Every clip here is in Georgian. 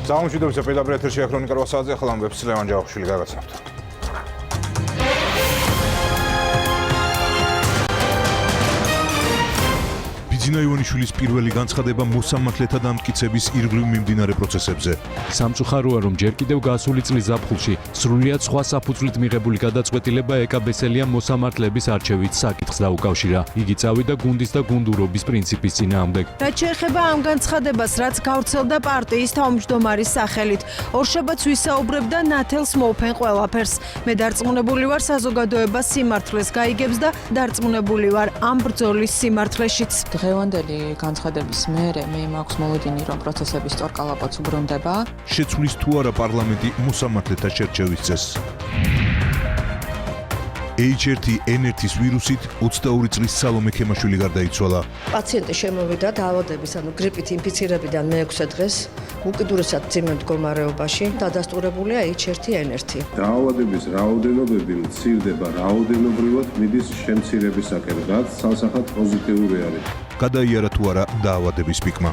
Замучительно педагог ეთერში ქრონიკა 8 საათზე ახლა ამბებს ლევან ჯავახიშვილი გაგაცნობთ. ბიძინა ივანიშვილის პირველი განცხადება მოსამართლეთა დამტკიცების ირგვლივ მიმდინარე პროცესებზე. სამწუხაროა, რომ ჯერ კიდევ გასული წლის ზაფხულში სრულიად სხვა საფუძვლით მიღებული გადაწყვეტილება ეკა ბესელია მოსამართლეების არჩევით საკითხს დაუკავშირა. იგი წავიდა გუნდის და გუნდურობის პრინციპის წინააღმდეგ. რაც შეეხება ამ განცხადებას, რაც გავრცელდა პარტიის თავმჯდომარის სახელით, ორშაბათს ვისაუბრებდა ნათელს მოუფენ ყველაფერს. მე დარწმუნებული ვარ საზოგადოება სიმართლეს გაიგებს და დარწმუნებული ვარ ამ ბრძოლის სიმართლეშიც. დღევანდელი განცხადების მერე მე მაქვს მოლოდინი, რომ პროცესები სწორ კალაპოტს უბრუნდება. შეცვლის თუ არა პარლამენტი მოსამართლეთა შერჩევის წესს. H1N1-ის ვირუსით 22 წლის სალომე ქემაშვილი გარდაიცვალა. პაციენტი შემოვიდა დაავადების, გრიპით ინფიცირებიდან მე-6 დღეს, უკიდურესად მძიმე მდგომარეობაში, დადასტურებულია H1N1. დაავადების რაოდენობები მცირდება რაოდენობრივად მიდის შემცირებისაკენ, რაც სამსახად პოზიტიური არის. გადაიარა თუ არა დაავადების პიკმა.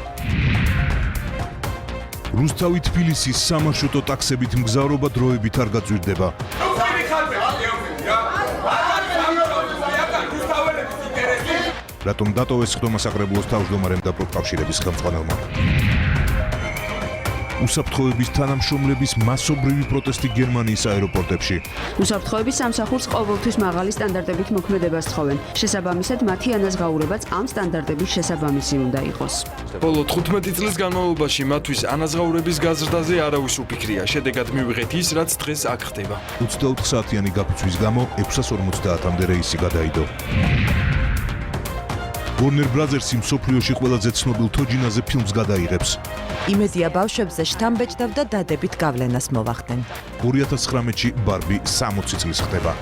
რუსთავი თბილისის სამარშრუტო ტაქსებით მგზავრობა დროებით არ გაწვირდება. რატომ დატოვეს ხდომა საკრებულოს თავმჯდომარემ და პროფკავშირების ხელმძღვანელმა. უსაფრთხოების თანამშრომლების მასობრივი პროტესტი გერმანიის აეროპორტებში. უსაფრთხოების სამსახურს ყოველთვის მაღალი სტანდარტებით მოქმედებას თხოვენ. შესაბამისად, მათი ანაზღაურებაც ამ სტანდარტების შესაბამისი უნდა იყოს. ბოლო 15 წლის განმავლობაში მათთვის ანაზღაურების გაზრდაზე არავის უფიქრია. შედეგად მივიღეთ ის, რაც დღეს აქ ხდება. 24 საათიანი გაფიცვის გამო 650-მდე რეისი გადაიდო. Warner Brothers-ი მსოფლიოში ყველაზე ცნობილ თოჯინაზე ფილმს გადაიღებს. იმედია ბავშვებზე შთამბეჭდავ და დადებით გავლენას მოვახდენ. 2019-ში ბარბი 60 წლის ხდება.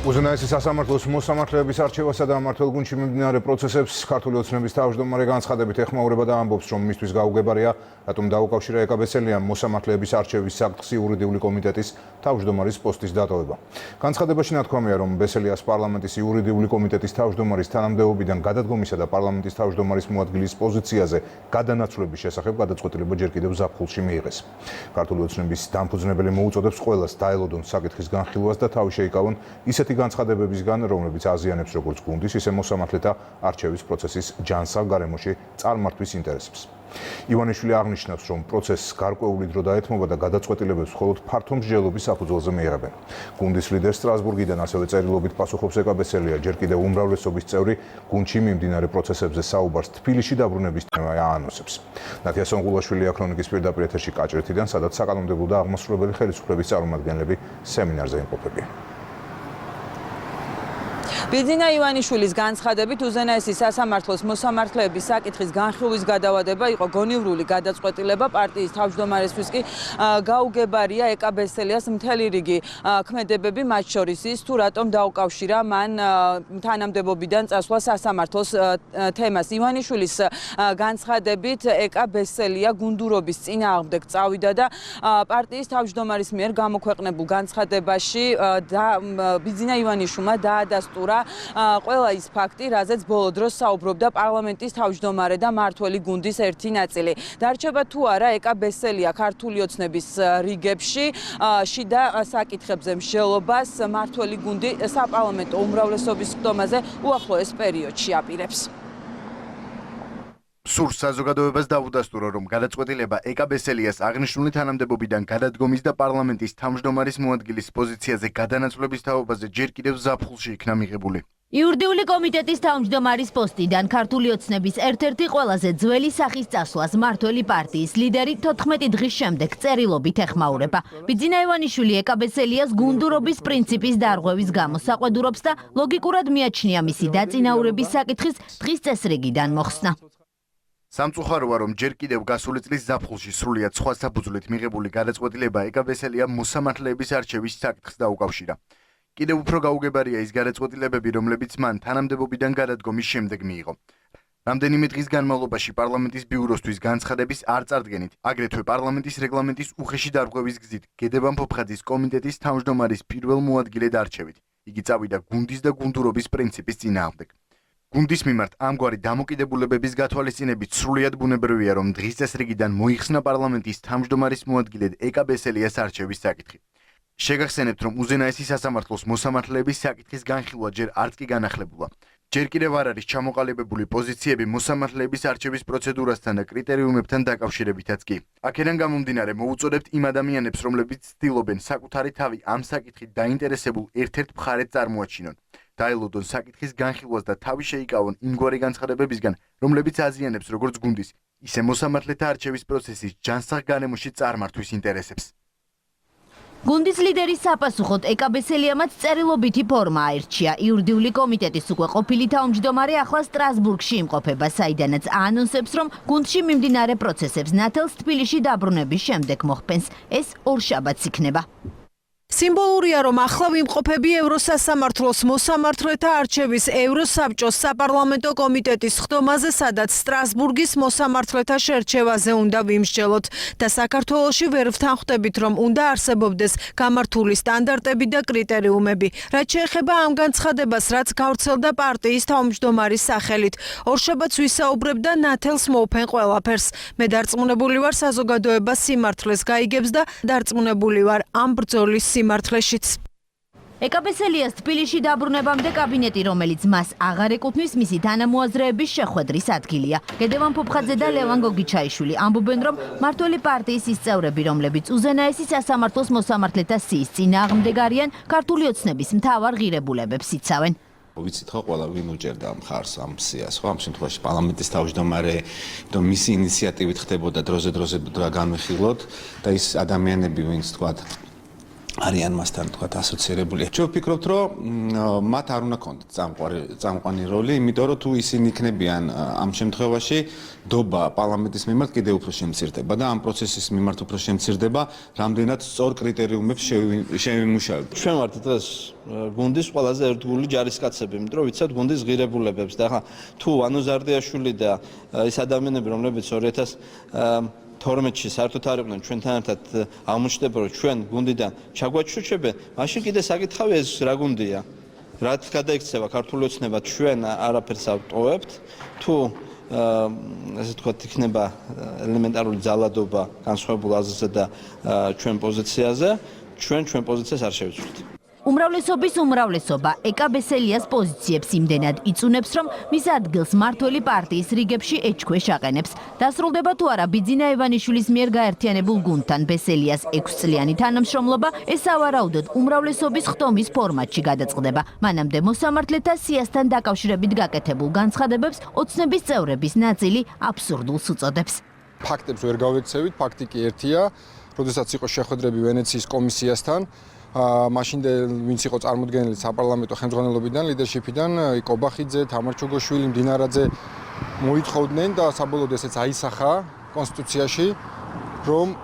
უზენაესი სასამართლოს მოსამართლეების არჩევასა და მმართველ-გუნდში მიმდინარე პროცესებს ქართული ოცნების თავმჯდომარე განცხადებით ეხმაურება და ამბობს, რომ მისთვის გაუგებარია, რატომ დაუკავშირა ეკა ბესელიამ მოსამართლეების არჩევის საკითხს იურიდიული კომიტეტის თავმჯდომარის პოსტის დატოვება. განცხადებაში ნათქვამია, რომ ბესელიას პარლამენტის იურიდიული კომიტეტის თავმჯდომარის თანამდებობიდან გადადგომისა და პარლამენტის თავმჯდომარის მოადგილის პოზიციაზე გადანაცვლების შესახებ გადაწყვეტილება ჯერ კიდევ ზაფხულში მიიღეს. ქართული ოცნების დამფუძნებელი მოუწოდებს ყველას დაელოდონ საკითხის განხილვას და თავი შეიკავონ ისეთი განცხადებებისგან, რომლებიც აზიანებს როგორც გუნდის, ისე მოსამართლეთა არჩევის პროცესის ჯანსაღ გარემოში წარმართვის ინტერესებს. ივანიშვილი აღნიშნავს, რომ პროცესს გარკვეული დრო დაეთმობა და გადაწყვეტილებებს მხოლოდ ფართო მსჯელობის საფუძველზე მიიღებენ. გუნდის ლიდერ სტრასბურგიდან ასევე წერილობით პასუხობს ეკა ბესელია, ჯერ კიდევ უმრავლესობის წევრი გუნდში მიმდინარე პროცესებზე საუბარს თბილისში დაბრუნების თემა აანონსებს. ნათია სონგულაშვილი ქრონიკის პირდაპირ ეთერში კაჭრეთიდან, სადაც საკანონმდებლო და აღმასრულებელი ხელისუფლების წარმომადგენლები სემინარზე იმყოფებიან. ბიძინა ივანიშვილის განცხადებით უზენაესი სასამართლოს მოსამართლეების საკითხის განხილვის გადავადება იყო გონივრული გადაწყვეტილება. პარტიის თავმჯდომარესთვის კი გაუგებარია ეკა ბესელიას მთელი რიგი ქმედებები, მათ შორის ის, თუ რატომ დაუკავშირა მან თანამდებობიდან წასვლა სასამართლოს თემას. ივანიშვილის განცხადებით ეკა ბესელია გუნდურობის წინააღმდეგ წავიდა და პარტიის თავმჯდომარის მიერ გამოქვეყნებულ განცხადებაში ბიძინა ივანიშვილმა დაადასტურა ყველა ის ფაქტი, რაზეც ბოლო დროს საუბრობდა პარლამენტის თავმჯდომარე და მმართველი გუნდის ერთი ნაწილი. დარჩება თუ არა ეკა ბესელია ქართული ოცნების რიგებში შიდა საკითხებზე მსჯელობას მმართველი გუნდი საპარლამენტო უმრავლესობის ხდომაზე უახლოეს პერიოდში აპირებს. სურს საზოგადოებას დაუდასტურო, რომ გადაწყვეტილება ეკა ბესელიას აღნიშნული თანამდებობიდან გადადგომის და პარლამენტის თავმჯდომარის მოადგილის პოზიციაზე გადანაცვლების თაობაზე ჯერ კიდევ ზაფხულში იქნა მიღებული. იურიდიული კომიტეტის თავმჯდომარის პოსტიდან ქართული ოცნების ერთ-ერთი ყველაზე ძველი სახის წასვლას მმართველი პარტიის ლიდერი 14 დღის შემდეგ წერილობით ეხმაურება. ბიძინა ივანიშვილი ეკა ბესელიას გუნდურობის პრინციპის დარღვევის გამო საყვედურობს და ლოგიკურად მიაჩნია მისი დაწინაურების საკითხის დღის წესრიგიდან მოხსნა. სამწუხაროა, რომ ჯერ კიდევ გასული წლის ზაფხულში სრულიად სხვა საფუძვლით მიღებული გადაწყვეტილება ეკა ბესელიამ მოსამართლეების არჩევის საკითხს დაუკავშირა. კიდევ უფრო გაუგებარია ის გადაწყვეტილებები, რომლებიც მან თანამდებობიდან გადადგომის შემდეგ მიიღო. რამდენიმე დღის განმავლობაში პარლამენტის ბიუროსთვის განცხადების არ წარდგენით, აგრეთვე პარლამენტის რეგლამენტის უხეში დარღვევის გზით გედებამ ფოფხაძის კომიტეტის თავმჯდომარის პირველ მოადგილედ არჩევით. იგი წავიდა გუნდის და გუნდურობის პრინციპის წინააღმდეგ. გუნდის მიმართ ამგვარი დამოკიდებულებების გათვალისწინებით სრულიად ბუნებრივია, რომ დღის წესრიგიდან მოიხსნა პარლამენტის თავმჯდომარის მოადგილედ ეკა ბესელიას არჩევის საკითხი. შეგახსენებთ, რომ უზენაესი სასამართლოს მოსამართლეების საკითხის განხილვა ჯერ არც კი განახლებულა. ჯერ კიდევ არ არის ჩამოყალიბებული პოზიციები მოსამართლეების არჩევის პროცედურასთან და კრიტერიუმებთან დაკავშირებითაც კი. აქედან გამომდინარე მოუწოდებთ იმ ადამიანებს, რომლებიც ცდილობენ საკუთარი თავი ამ საკითხით დაინტერესებულ ერთ-ერთ მხარედ წარმოაჩინონ. დაელოდონ საკითხის განხილვას და თავი შეიკავონ იმგვარი განცხადებებისგან, რომლებიც აზიანებს როგორც გუნდის, ისე მოსამართლეთა არჩევის პროცესის ჯანსაღ განემოში წარმართვის ინტერესებს. გუნდის ლიდერის საპასუხოდ ეკა ბესელიამაც წერილობითი ფორმა აირჩია. იურიდიული კომიტეტის უკვე ყოფილი თავმჯდომარე ახლა სტრასბურგში იმყოფება, საიდანაც აანონსებს, რომ გუნდში მიმდინარე პროცესებს ნათელს თბილისში დაბრუნების შემდეგ მოხდენს. ეს ორშაბათს იქნება. სიმბოლურია, რომ ახლა ვიმყოფები ევროსასამართლოს მოსამართლეთა არჩევის ევროსაბჭოს საპარლამენტო კომიტეტის ხდომაზე, სადაც სტრასბურგის მოსამართლეთა შერჩევაზე უნდა ვიმსჯელოთ და საქართველოში ვერ ვთანხმდებით, რომ უნდა არსებობდეს გამართული სტანდარტები და კრიტერიუმები. რაც შეეხება ამ განცხადებას, რაც გავრცელდა პარტიის თავმჯდომარის სახელით, ორშაბათს ვისაუბრებ და ნათელს მოვფენ ყველაფერს. მე დარწმუნებული ვარ, საზოგადოება სიმართლეს გაიგებს და დარწმუნებული ვარ ამ ბრძოლის სიმართლეშიც. ეკა ბესელიას თბილისში დაბრუნებამდე კაბინეტი, რომელიც მას აღარ ეკუთვნის, მისი თანამოაზრეების შეხვედრის ადგილია. გედევან ფოფხაძე და ლევან გოგიჩაიშვილი ამბობენ, რომ მმართველი პარტიის ის წევრები, რომლებიც უზენაესი სასამართლოს მოსამართლეთა სიის წინააღმდეგ არიან, ქართული ოცნების მთავარ ღირებულებებს იცავენ. ვიცით ხო ყველა ვინ უჭერდა მხარს ამ სიას, ხო ამ შემთხვევაში პარლამენტის თავმჯდომარე, რომ მისი ინიციატივით ხდებოდა დროზე და განვიხილოთ და ის ადამიანები, ვინც თქვათ არიან მასთან თქვათ ასოცირებული. ჩვენ ვფიქრობთ, რომ მათ არ უნდა ქონდეთ წამყვანი როლი, იმიტომ რომ თუ ისინი იქნებიან ამ შემთხვევაში, დობა პარლამენტის მიმართ კიდევ უფრო შემცირდება და ამ პროცესის მიმართ უფრო შემცირდება, რამდენად სწორ კრიტერიუმებს შევიმუშავებთ. ჩვენ ვართ დღეს გუნდის ყველაზე ერთგული ჯარისკაცები, იმიტომ რომ ვიცავთ გუნდის ღირებულებებს და ხა თუ ანო ზარდიაშვილი და ეს ადამიანები, რომლებიც 2012-ში საერთოდ არ იყვნენ ჩვენთან ერთად აღმოჩნდება, რომ ჩვენ გუნდიდან ჩაგვაჩუჩებენ, მაშინ კიდე საკითხავია ეს რა გუნდია. რაც გადაიქცევა ქართული ოცნება, ჩვენ არაფერს არ ვტოვებთ. თუ ესე თქვა იქნება ელემენტარული ძალადობა განსხვავებულ აზრზე და ჩვენ პოზიციაზე, ჩვენ პოზიციას არ შევიცვლით. უმრავლესობის უმრავლესობა ეკა ბესელიას პოზიციებს იმდენად იწუნებს, რომ მის ადგილს მმართველი პარტიის რიგებში ეჩქვეშ აყენებს. დასრულდება თუ არა ბიძინა ევანიშვილის მიერ გაერთიანებულ გუნდთან ბესელიას 6 წლიანი თანამშრომლობა, ეს სავარაუდოდ უმრავლესობის ხდომის ფორმატში გადაწყდება. მანამდე მოსამართლეთა სიასთან დაკავშირებით გაკეთებულ განცხადებებს ოცნების წევრების ნაწილი აბსურდულს უწოდებს. ფაქტებს ვერ გავექცევით, ფაქტი კი ერთია, როდესაც იყო შეხვედრები ვენეციის კომისიასთან, მაშინ ვინც იყო წარმოდგენილი საპარლამენტო ხელმძღვანელობიდან, ლიდერშიპიდან, კობახიძე, თამარ ჩუგოშვილი, მდინარაძე მოითხოვდნენ და საბოლოოდ ესეც აისახა კონსტიტუციაში, რომ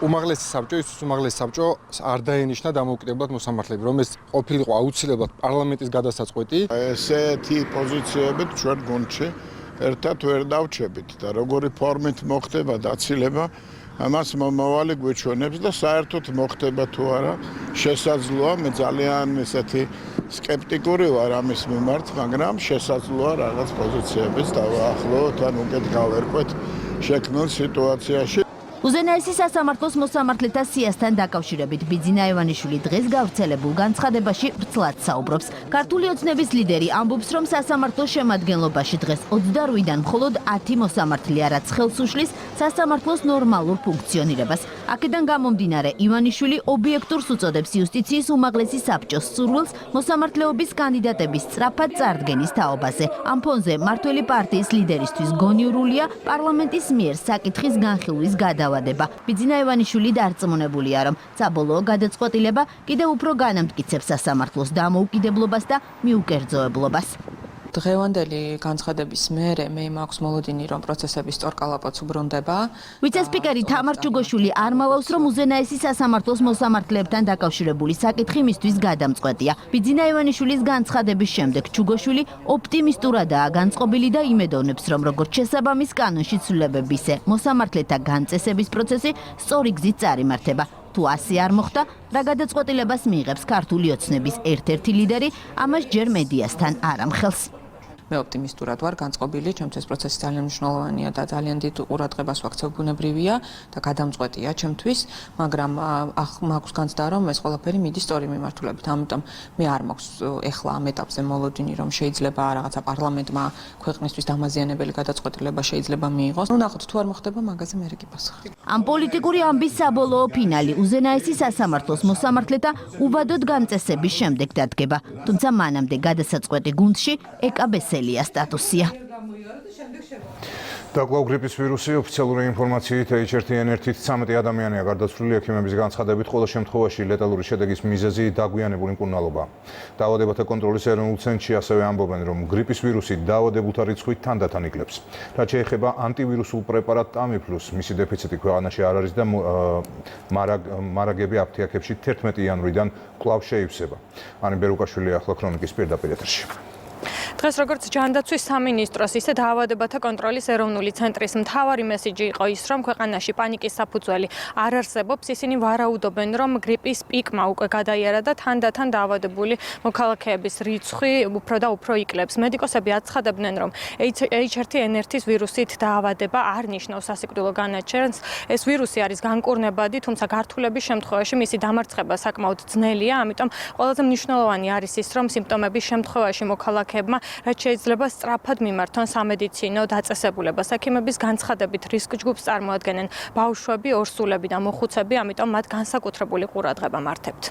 უმაღლესი საბჭო, ის უმაღლესი საბჭო არ დაენიშნა დამოუკიდებლად მოსამართლეები, რომ ეს ყოფილიყო აუცილებლად პარლამენტის გადასაწყვეტი. ესეთი პოზიციები ჩვენ გუნდში ერთად ვერ დავჩებით და როგორი ფორმით მოხდება დაცილება, ამას მომავალი გვეჩვენებს და საერთოდ მოხდება თუ არა, შესაძლოა, მე ძალიან ესეთი სკეპტიკური ვარ ამის მიმართ, მაგრამ შესაძლოა რაღაც პოზიციების დავაახლოთ ან უკეთ გავერკვეთ შექმნილ სიტუაციაში. უზენაესი სასამართლოს მოსამართლეთა სიასთან დაკავშირებით ბიძინა ევანიშვილი დღეს გავრცელებულ განცხადებაში ვრცლად საუბრობს. ქართული ოცნების ლიდერი ამბობს, რომ სასამართლოს შემადგენლობაში დღეს 28-დან მხოლოდ 10 მოსამართლეა, რაც ხელს უშლის სასამართლოს ნორმალურ ფუნქციონირებას. აქედან გამომდინარე, ივანიშვილი ობიექტურს უწოდებს იუსტიციის უმაღლესი საბჭოს სურვილს მოსამართლეობის კანდიდატების სწრაფად წარდგენის თაობაზე. ამ ფონზე მმართველი პარტიის ლიდერისთვის გონიურულია პარლამენტის მიერ საკითხის განხილვის გადავალება. ბიძინა ევანიშვილი დარწმუნებულია, რომ საბოლოო გადაწყვეტილება კიდევ უფრო განამტკიცებს სასამართლოს დამოუკიდებლობას და მიუკერძოებლობას. დღევანდელი განცხადების მერე მე მაქვს მოლოდინი, რომ პროცესების სწორკალაპოც უბრუნდება. ვიცე-სპიკერი თამარ ჩუგოშვილი არ მალავს, რომ უზენაესი სასამართლოს მოსამართლეებთან დაკავშირებული საკითხი მისთვის გადამწყვეტია. ბიძინა ევანიშვილის განცხადების შემდეგ ჩუგოშვილი ოპტიმისტურადაა განწყობილი და იმედოვნებს, რომ როგორც შესაბამის კანონში ცვლილებებისე მოსამართლეთა განწესების პროცესი სწორი გზით წარიმართება. თუ ასე არ მოხდა, რა გადაწყვეტილებას მიიღებს ქართული ოცნების ერთ-ერთი ლიდერი, ამას ჯერ მედიასთან არ ამხელს. მე ოპტიმისტურად ვარ განწყობილი, ჩემთვის პროცესი ძალიან მნიშვნელოვანია და ძალიან დიდ ყურადღებას ვაქცევ ბუნებრივია და გადამწყვეტია ჩემთვის, მაგრამ მაქვს განცდა, რომ ეს ყველაფერი მიდის სწორი მიმართულებით. ამიტომ მე არ მაქვს ეხლა ამ ეტაპზე მოლოდინი, რომ შეიძლება რაღაცა პარლამენტმა ქვეყნისთვის დამაზიანებელი გადაწყვეტილება შეიძლება მიიღოს. ნუ ნახოთ თუ არ მოხდება მაგაზე მე რეკი პასუხი. ამ პოლიტიკური ამბის საბოლოო ფინალი უზენაესი სასამართლოს მოსამართლეთა უვადოდ გამწესების შემდეგ დადგება. თუმცა მანამდე გადასაწყვეტი გუნდში ეკაბესელია სტატუსია. დაკვლავ გრიპის ვირუსი ოფიციალური ინფორმაციით H1N1-ით 13 ადამიანია გარდაცვლილი ექიმების განცხადებით, ყველა შემთხვევაში ლეტალური შედეგის მიზეზი დაგვიანებული მკურნალობა. დაავადებათა კონტროლის ეროვნულ ცენტრში ასევე ამბობენ, რომ გრიპის ვირუსი დაავადებულთა რიცხვი თანდათან იკლებს. რაც შეეხება ანტივირუსულ პრეპარატ Tamiflus, მისი დეფიციტი ქვეყანაში არ არის და მარაგები აფთიაქებში 11 იანვრიდან კვლავ შეივსება. ანი ბერუკაშვილი ახლა ქრონიკის პირდაპირ ეთერში. დღეს როგორც ჯანდაცვის სამინისტროს, ისე დაავადებათა კონტროლის ეროვნული ცენტრის მთავარი მესიჯი იყო ის, რომ ქვეყანაში პანიკის საფუძველი არ არსებობს. ისინი ვარაუდობენ, რომ გრიპის პიკმა უკვე გადაიარა და თანდათან დაავადებული მოქალაქეების რიცხვი უფრო და უფრო იკლებს. მედიკოსები აცხადებდნენ, რომ H1N1-ის ვირუსით დაავადება არ ნიშნავს სასიკვდილო განაჩენს. ეს ვირუსი არის განკურნებადი, თუმცა გართულების შემთხვევაში მისი დამარცხება საკმაოდ ძნელია, ამიტომ ყველაზე მნიშვნელოვანი არის ის, რომ სიმპტომების შემთხვევაში მოქალაქეებმა რაც შეიძლება სწრაფად მიმართონ სამედიცინო დაწესებულებას. ექიმების განცხადებით რისკ ჯგუფს წარმოადგენენ ბავშვები, ორსულები და მოხუცები, ამიტომ მათ განსაკუთრებული ყურადღება მართებთ.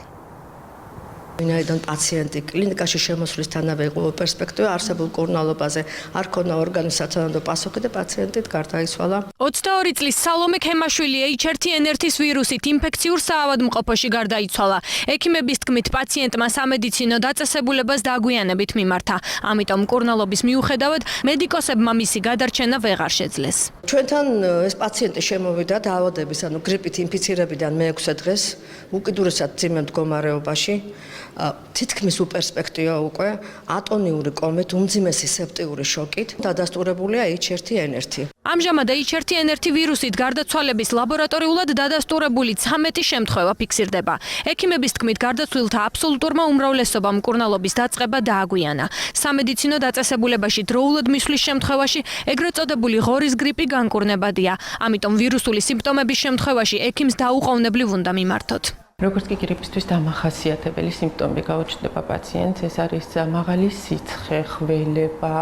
ვინაიდან პაციენტი კლინიკაში შემოსვლისთანავე იყო პერსპექტივა არსებულ მკურნალობაზე, არ ქონა ორგანოს სათანადო პასუხი და პაციენტით გარდაიცვალა. 22 წლის სალომე ქემაშვილი H1N1-ის ვირუსით ინფექციურ საავადმყოფოში გარდაიცვალა. ექიმების თქმით, პაციენტმა სამედიცინო დაწესებულებას დაგვიანებით მიმართა. ამიტომ მკურნალობის მიუხედავად მედიკოსებმა მისი გადარჩენა ვეღარ შეძლეს. ჩვენთან ეს პაციენტი შემოვიდა დაავადების, ანუ გრიპით ინფიცირებიდან მე-6 დღეს, უკიდურესად მძიმე მდგომარეობაში. თითქმის უპერსპექტივა უკვე ატონიური კომეთ უმძიმესი სეპტიური შოკით დადასტურებულია H1N1. ამჟამად H1N1 ვირუსით გარდაცვალების ლაბორატორიულად დადასტურებული 13 შემთხვევა ფიქსირდება. ექიმების თქმით, გარდაცვლილთა აბსოლუტურმა უმრავლესობამ მკურნალობის დაწყება დააგვიანა. სამედიცინო დაწესებულებაში დროულად მისვლის შემთხვევაში ეგრეთ წოდებული ღორის გრიპი განკურნებადია. ამიტომ ვირუსული სიმპტომების შემთხვევაში ექიმს დაუყოვნებლივ უნდა მიმართოთ. როგორც კი გრიპისთვის დამახასიათებელი სიმპტომები გაუჩნდება პაციენტს, ეს არის მაღალი სიცხე, ხველება,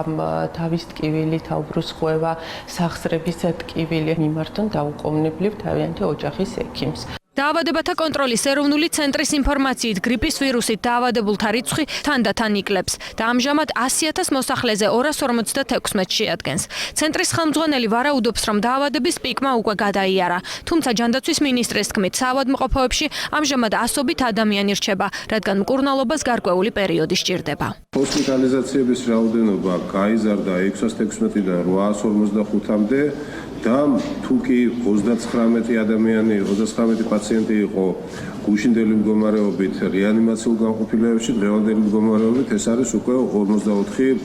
თავის ტკივილი, თავბრუსხვევა, სახსრების ტკივილი, მიმართონ დაუყოვნებლივ თავიანთი ოჯახის ექიმს. დაავადებათა კონტროლის ეროვნული ცენტრის ინფორმაციით გრიპის ვირუსით დაავადებულთა რიცხვი თანდათან იკლებს და ამჟამად 100,000 მოსახლეზე 256 შეადგენს. ცენტრის ხელმძღვანელი ვარაუდობს, რომ დაავადების პიკმა უკვე გადაიარა, თუმცა ჯანდაცვის მინისტრის თქმით, საავადმყოფოებში ამჟამად ასობით ადამიანი რჩება, რადგან მკურნალობას გარკვეული პერიოდი სჭირდება. ჰოსპიტალიზაციების რაოდენობა გაიზარდა 616-დან 855-მდე. და თუ კი 39 ადამიანი, 39 პაციენტი იყო გუშინდელი მდგომარეობით რეანიმაციულ განყოფილებებში, დღევანდელი მდგომარეობით ეს არის უკვე 54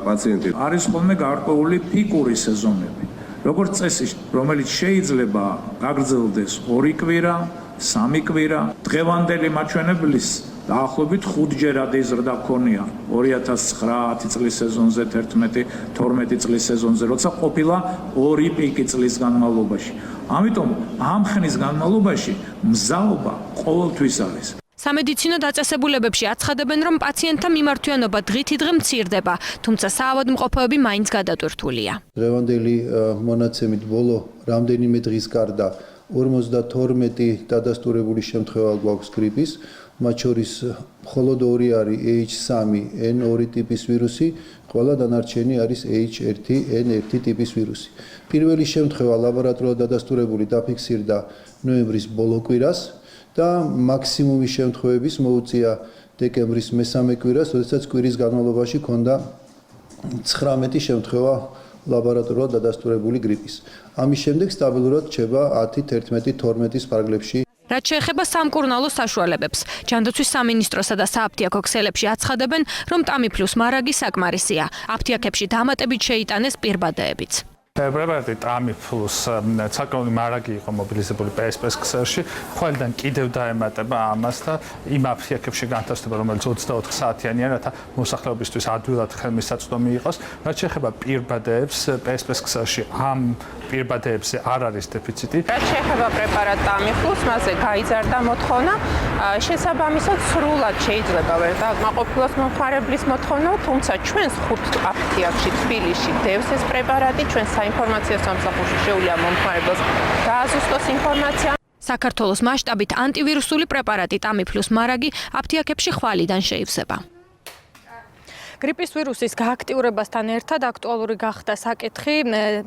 პაციენტი. არის ხოლმე გარკვეული პიკური სეზონები. როგორც წესი, რომელიც შეიძლება გაგრძელდეს 2 კვირა, 3 კვირა, დღევანდელი მაჩვენებლის დაახლოებით 5-ჯერ ადიზრდა ქონია 2009 წლის სეზონზე, 11-12 წლის სეზონზე, როცა ყოფილა 2 პიკი წლის განმავლობაში. ამიტომ ამ ხნის განმავლობაში მზაობა ყოველთვის არის. სამედიცინო დაწესებულებებში აცხადებენ, რომ პაციენტთა მიმართვიანობა დღითიდღე მცირდება, თუმცა საავადმყოფოები მაინც გადატვირთულია. დღევანდელი მონაცემით ბოლო რამდენიმე დღის გარდა 52 დადასტურებული შემთხვევა გვაქვს გრიპის, მათ შორის მხოლოდ 2 არის H3N2 ტიპის ვირუსი, ყველა დანარჩენი არის H1N1 ტიპის ვირუსი. პირველი შემთხვევა ლაბორატორიულად დადასტურებული დაფიქსირდა ნოემბრის ბოლო კვირას და მაქსიმუმი შემთხვევების მოუწია დეკემბრის მესამე კვირას, როდესაც კვირის განმავლობაში ჰქონდა 19 შემთხვევა ლაბორატორიულად დადასტურებული გრიპის. ამის შემდეგ სტაბილურად რჩება 10, 11, 12-ის ფარგლებში. რაც შეეხება სამკურნალო საშუალებებს, ჯანდაცვის სამინისტროსა და სააფთიაქო ქსელებში აცხადებენ, რომ Tamiflus მარაგი საკმარისია. აფთიაქებში დამატებით შეიტანეს პირბადეებიც. პრეპარატი ტამი პლუს საკმაოდ მარაგი იყო მობილიზებული PSP-ს ქსელში, ყველგან კიდევ დაემატება ამას და იმ აფიაქებში განთავსდება, რომელიც 24 საათიანია, რათა მოსახლეობისთვის ადვილად ხელმისაწვდომი იყოს. რაც შეეხება პირბადეებს, PSP-ს ქსელში ამ პირბადეებზე არ არის დეფიციტი. რაც შეეხება პრეპარატ ტამი პლუს, მასზე გაიზარდა მოთხოვნა, შესაბამისად სრულად შეიძლება ვერ დაკმაყოფილოს მომხმარებლის მოთხოვნა, თუმცა ჩვენს 5 აფთიაქში თბილისში დევს ეს პრეპარატი, ჩვენ საინფორმაციო სამსახურში შეუძლია მომხმარებელს დააზუსტოს ინფორმაცია. საქართველოს მასშტაბით ანტივირუსული პრეპარატი ტამიფლუს მარაგი აფთიაქებში ხვალიდან შეივსება. გრიპის ვირუსის გააქტიურებასთან ერთად აქტუალური გახდა საკითხი,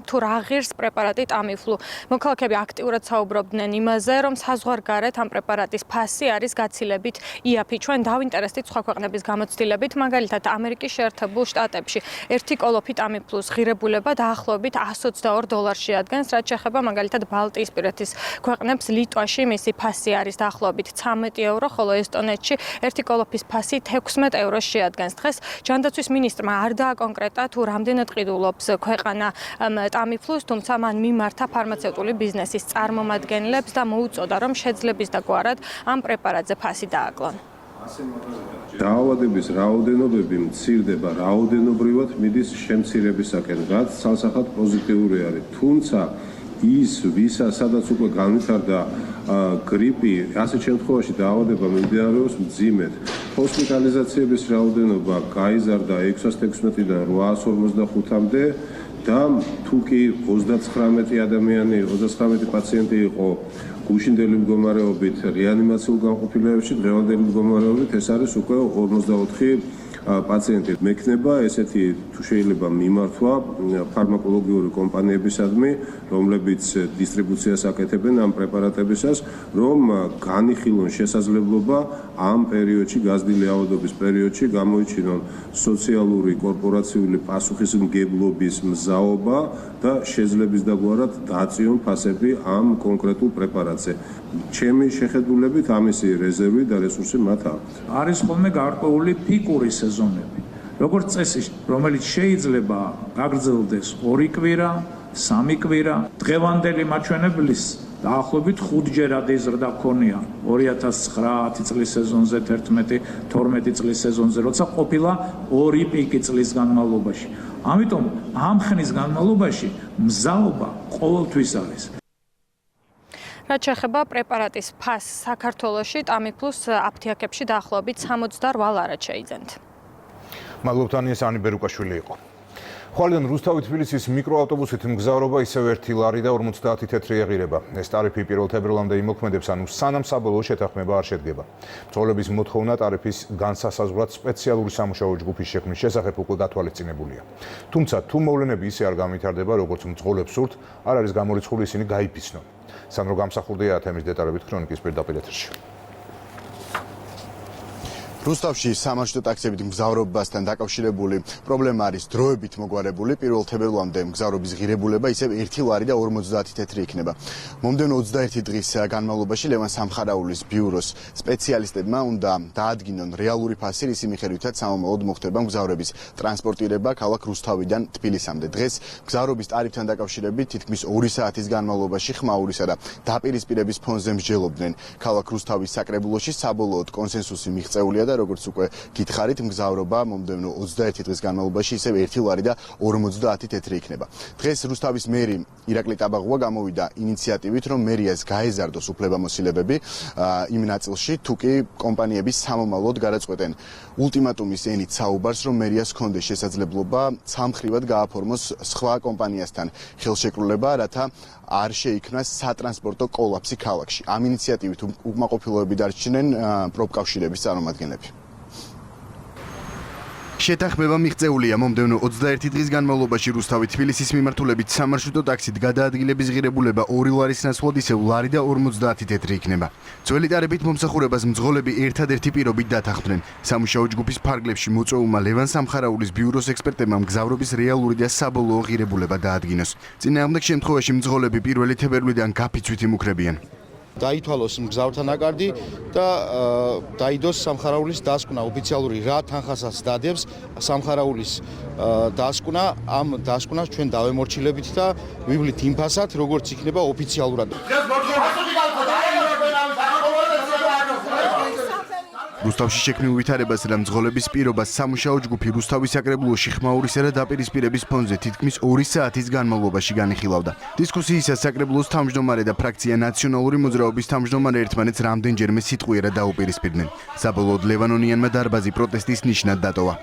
თუ რა ღირს პრეპარატი ტამიფლუ. მოქალაქეები აქტიურად საუბრობდნენ იმაზე, რომ საზღვარგარეთ ამ პრეპარატის ფასი არის გაცილებით იაფი. ჩვენ დავინტერესდით სხვა ქვეყნების გამოცდილებით, მაგალითად ამერიკის შეერთებულ შტატებში 1 კოლოფი ტამიფლუს ღირებულება დაახლოებით $122 შეადგენს, რაც შეეხება მაგალითად ბალტიისპირეთის ქვეყნებს. ლიტვაში მისი ფასი არის დაახლოებით €13, ხოლო ესტონეთში 1 კოლოფის ფასი €16 შეადგენს. დღეს ჯანდაცვის მინისტრმა არ დააკონკრეტა თუ რამდენად ყიდულობს ქვეყანა ტამიფლუს, თუმცა მან მიმართა ფარმაცევტული ბიზნესის წარმომადგენლებს და მოუწოდა, რომ შეძლების დაგვარად ამ პრეპარატზე ფასი დააკლონ. დაავადების რაოდენობები მცირდება რაოდენობრივად მიდის შემცირებისაკენ, რაც ცალსახად პოზიტიური არის. თუმცა ის სადაც უკვე განვითარდა გრიპი, ასეთ შემთხვევაში დაავადება მიმდინარეობს მძიმედ. ჰოსპიტალიზაციების რაოდენობა გაიზარდა 616-დან 855-მდე და თუ კი 29 პაციენტი იყო გუშინდელი მდგომარეობით რეანიმაციულ განყოფილებებში, დღევანდელი მდგომარეობით ეს არის უკვე 54 პაციენტი. მექნება ესეთი თუ შეიძლება მიმართვა ფარმაკოლოგიური კომპანიებისადმი, რომლებიც დისტრიბუციას აკეთებენ ამ პრეპარატებისას, რომ განიხილონ შესაძლებლობა ამ პერიოდში, გაზრდილი ავადობის პერიოდში გამოიჩინონ სოციალური კორპორაციული პასუხისმგებლობის მზაობა და შეძლების დაგვარად დაწიონ ფასები ამ კონკრეტულ პრეპარატზე. ჩემი შეხედულებით ამისი რეზერვი და რესურსი მათ აქვს. არის ხოლმე გარკვეული პიკური სეზონები. როგორც წესი, რომელიც შეიძლება გაგრძელდეს 2 კვირა, 3 კვირა, დღევანდელი მაჩვენებლის დაახლოებით 5-ჯერ ადიზრდა ქონია 2009 წლის სეზონზე, 11-12 წლის სეზონზე, როცა ყოფილა 2 პიკი წლის განმავლობაში. ამიტომ ამ ხნის განმავლობაში მზაობა ყოველთვის არის. რაც შეეხება პრეპარატის ფასს საქართველოში, ტამიფლუს აფთიაქებში დაახლოებით 68 ლარად შეიძენთ. მადლობთ ანია, სანი ბერუკაშვილი იყო. ხვალიდან რუსთავი-თბილისის მიკროავტობუსით მგზავრობა ისევ 1 ლარი და 50 თეთრი ეღირება. ეს ტარიფი 1 თებერვლამდე იმოქმედებს, ანუ სანამ საბოლოო შეთანხმება არ შედგება. მცხოვრების მოთხოვნა ტარიფის განსასაზღვრად სპეციალური სამუშაო ჯგუფის შექმნის შესახებ უკვე გათვალისწინებულია. თუმცა თუ მოვლენები ისე არ განვითარდება, როგორც მძღოლებს სურთ, არ არის გამორიცხული ისინი გაიფიცნონ. სანდრო გამსახურდია თემის დეტალებით ქრონიკის პირდაპირ ეთერში. რუსთავში სამარშრუტო ტაქსიებით მგზავრობასთან დაკავშირებული პრობლემა არის დროებით მოგვარებული. 1 თებერვლამდე მგზავრობის ღირებულება ისევ 1 ლარი და 50 თეთრი იქნება. მომდევნო 21 დღის განმავლობაში ლევან სამხარაულის ბიუროს სპეციალისტებმა უნდა დაადგინონ რეალური ფასი, რის მიხედვითაც სამომავლოდ მოხდება მგზავრების ტრანსპორტირება ქალაქ რუსთავიდან თბილისამდე. დღეს მგზავრობის ტარიფთან დაკავშირებით თითქმის 2 საათის განმავლობაში ხმაურისა და დაპირისპირების ფონზე მსჯელობდნენ ქალაქ რუსთავის საკრებულოში. საბოლოოდ კონსენსუსი მიღწეულია და როგორც უკვე გითხარით, მგზავრობა მომდევნო 21 დღის განმავლობაში ისევ 1 ლარი და 50 თეთრი იქნება. დღეს რუსთავის მერი ირაკლი ტაბაღუა გამოვიდა ინიციატივით, რომ მერიას გაეზარდოს უფლებამოსილებები იმ ნაწილში, თუ კი კომპანიების სამომავლოდ გადაწყვეტენ ულტიმატუმის ენით საუბარს, რომ მერიას ჰქონდეს შესაძლებლობა ცალმხრივად გააფორმოს სხვა კომპანიასთან ხელშეკრულება, რათა არ შეიქმნას სატრანსპორტო კოლაფსი ქალაქში. ამ ინიციატივით უკმაყოფილოები დარჩნენ პროფკავშირების წარმომადგენლები. შეთანხმება მიღწეულია მომდევნო 21 დღის განმავლობაში რუსთავი-თბილისის მიმართულებით სამარშრუტო ტაქსით გადაადგილების ღირებულება 2 ლარის ნაცვლად ისევ ლარი და 50 თეთრი იქნება. ძველი ტარიფით მომსახურებას მძღოლები ერთადერთი პირობით დათანხმდნენ. სამუშაო ჯგუფის ფარგლებში მოწვეულმა ლევან სამხარაულის ბიუროს ექსპერტებმა მგზავრობის რეალური და საბოლოო ღირებულება დაადგინოს. წინააღმდეგ შემთხვევაში მძღოლები 1 თებერვლიდან გაფიცვით იმუქრებიან. დაითვალოს მგზავრთა ნაკარდი და დაიდოს სამხარაულის დასკვნა ოფიციალური რა თანხასაც დადებს სამხარაულის დასკვნა ამ დასკვნას ჩვენ დავემორჩილებით და ვივლით იმ ფასად როგორც იქნება ოფიციალურად. რუსთავში შექმნილ ვითარებას და მძღოლების პირობას სამუშაო ჯგუფი რუსთავის საკრებულოში ხმაურისა და დაპირისპირების ფონზე თითქმის 2 საათის განმავლობაში განიხილავდა. დისკუსიისას საკრებულოს თავმჯდომარე და ფრაქცია ნაციონალური მოძრაობის თავმჯდომარე ერთმანეთს რამდენჯერმე სიტყვიერად დაუპირისპირდნენ. საბოლოოდ ლევანონიანმა დარბაზი პროტესტის ნიშნად დატოვა.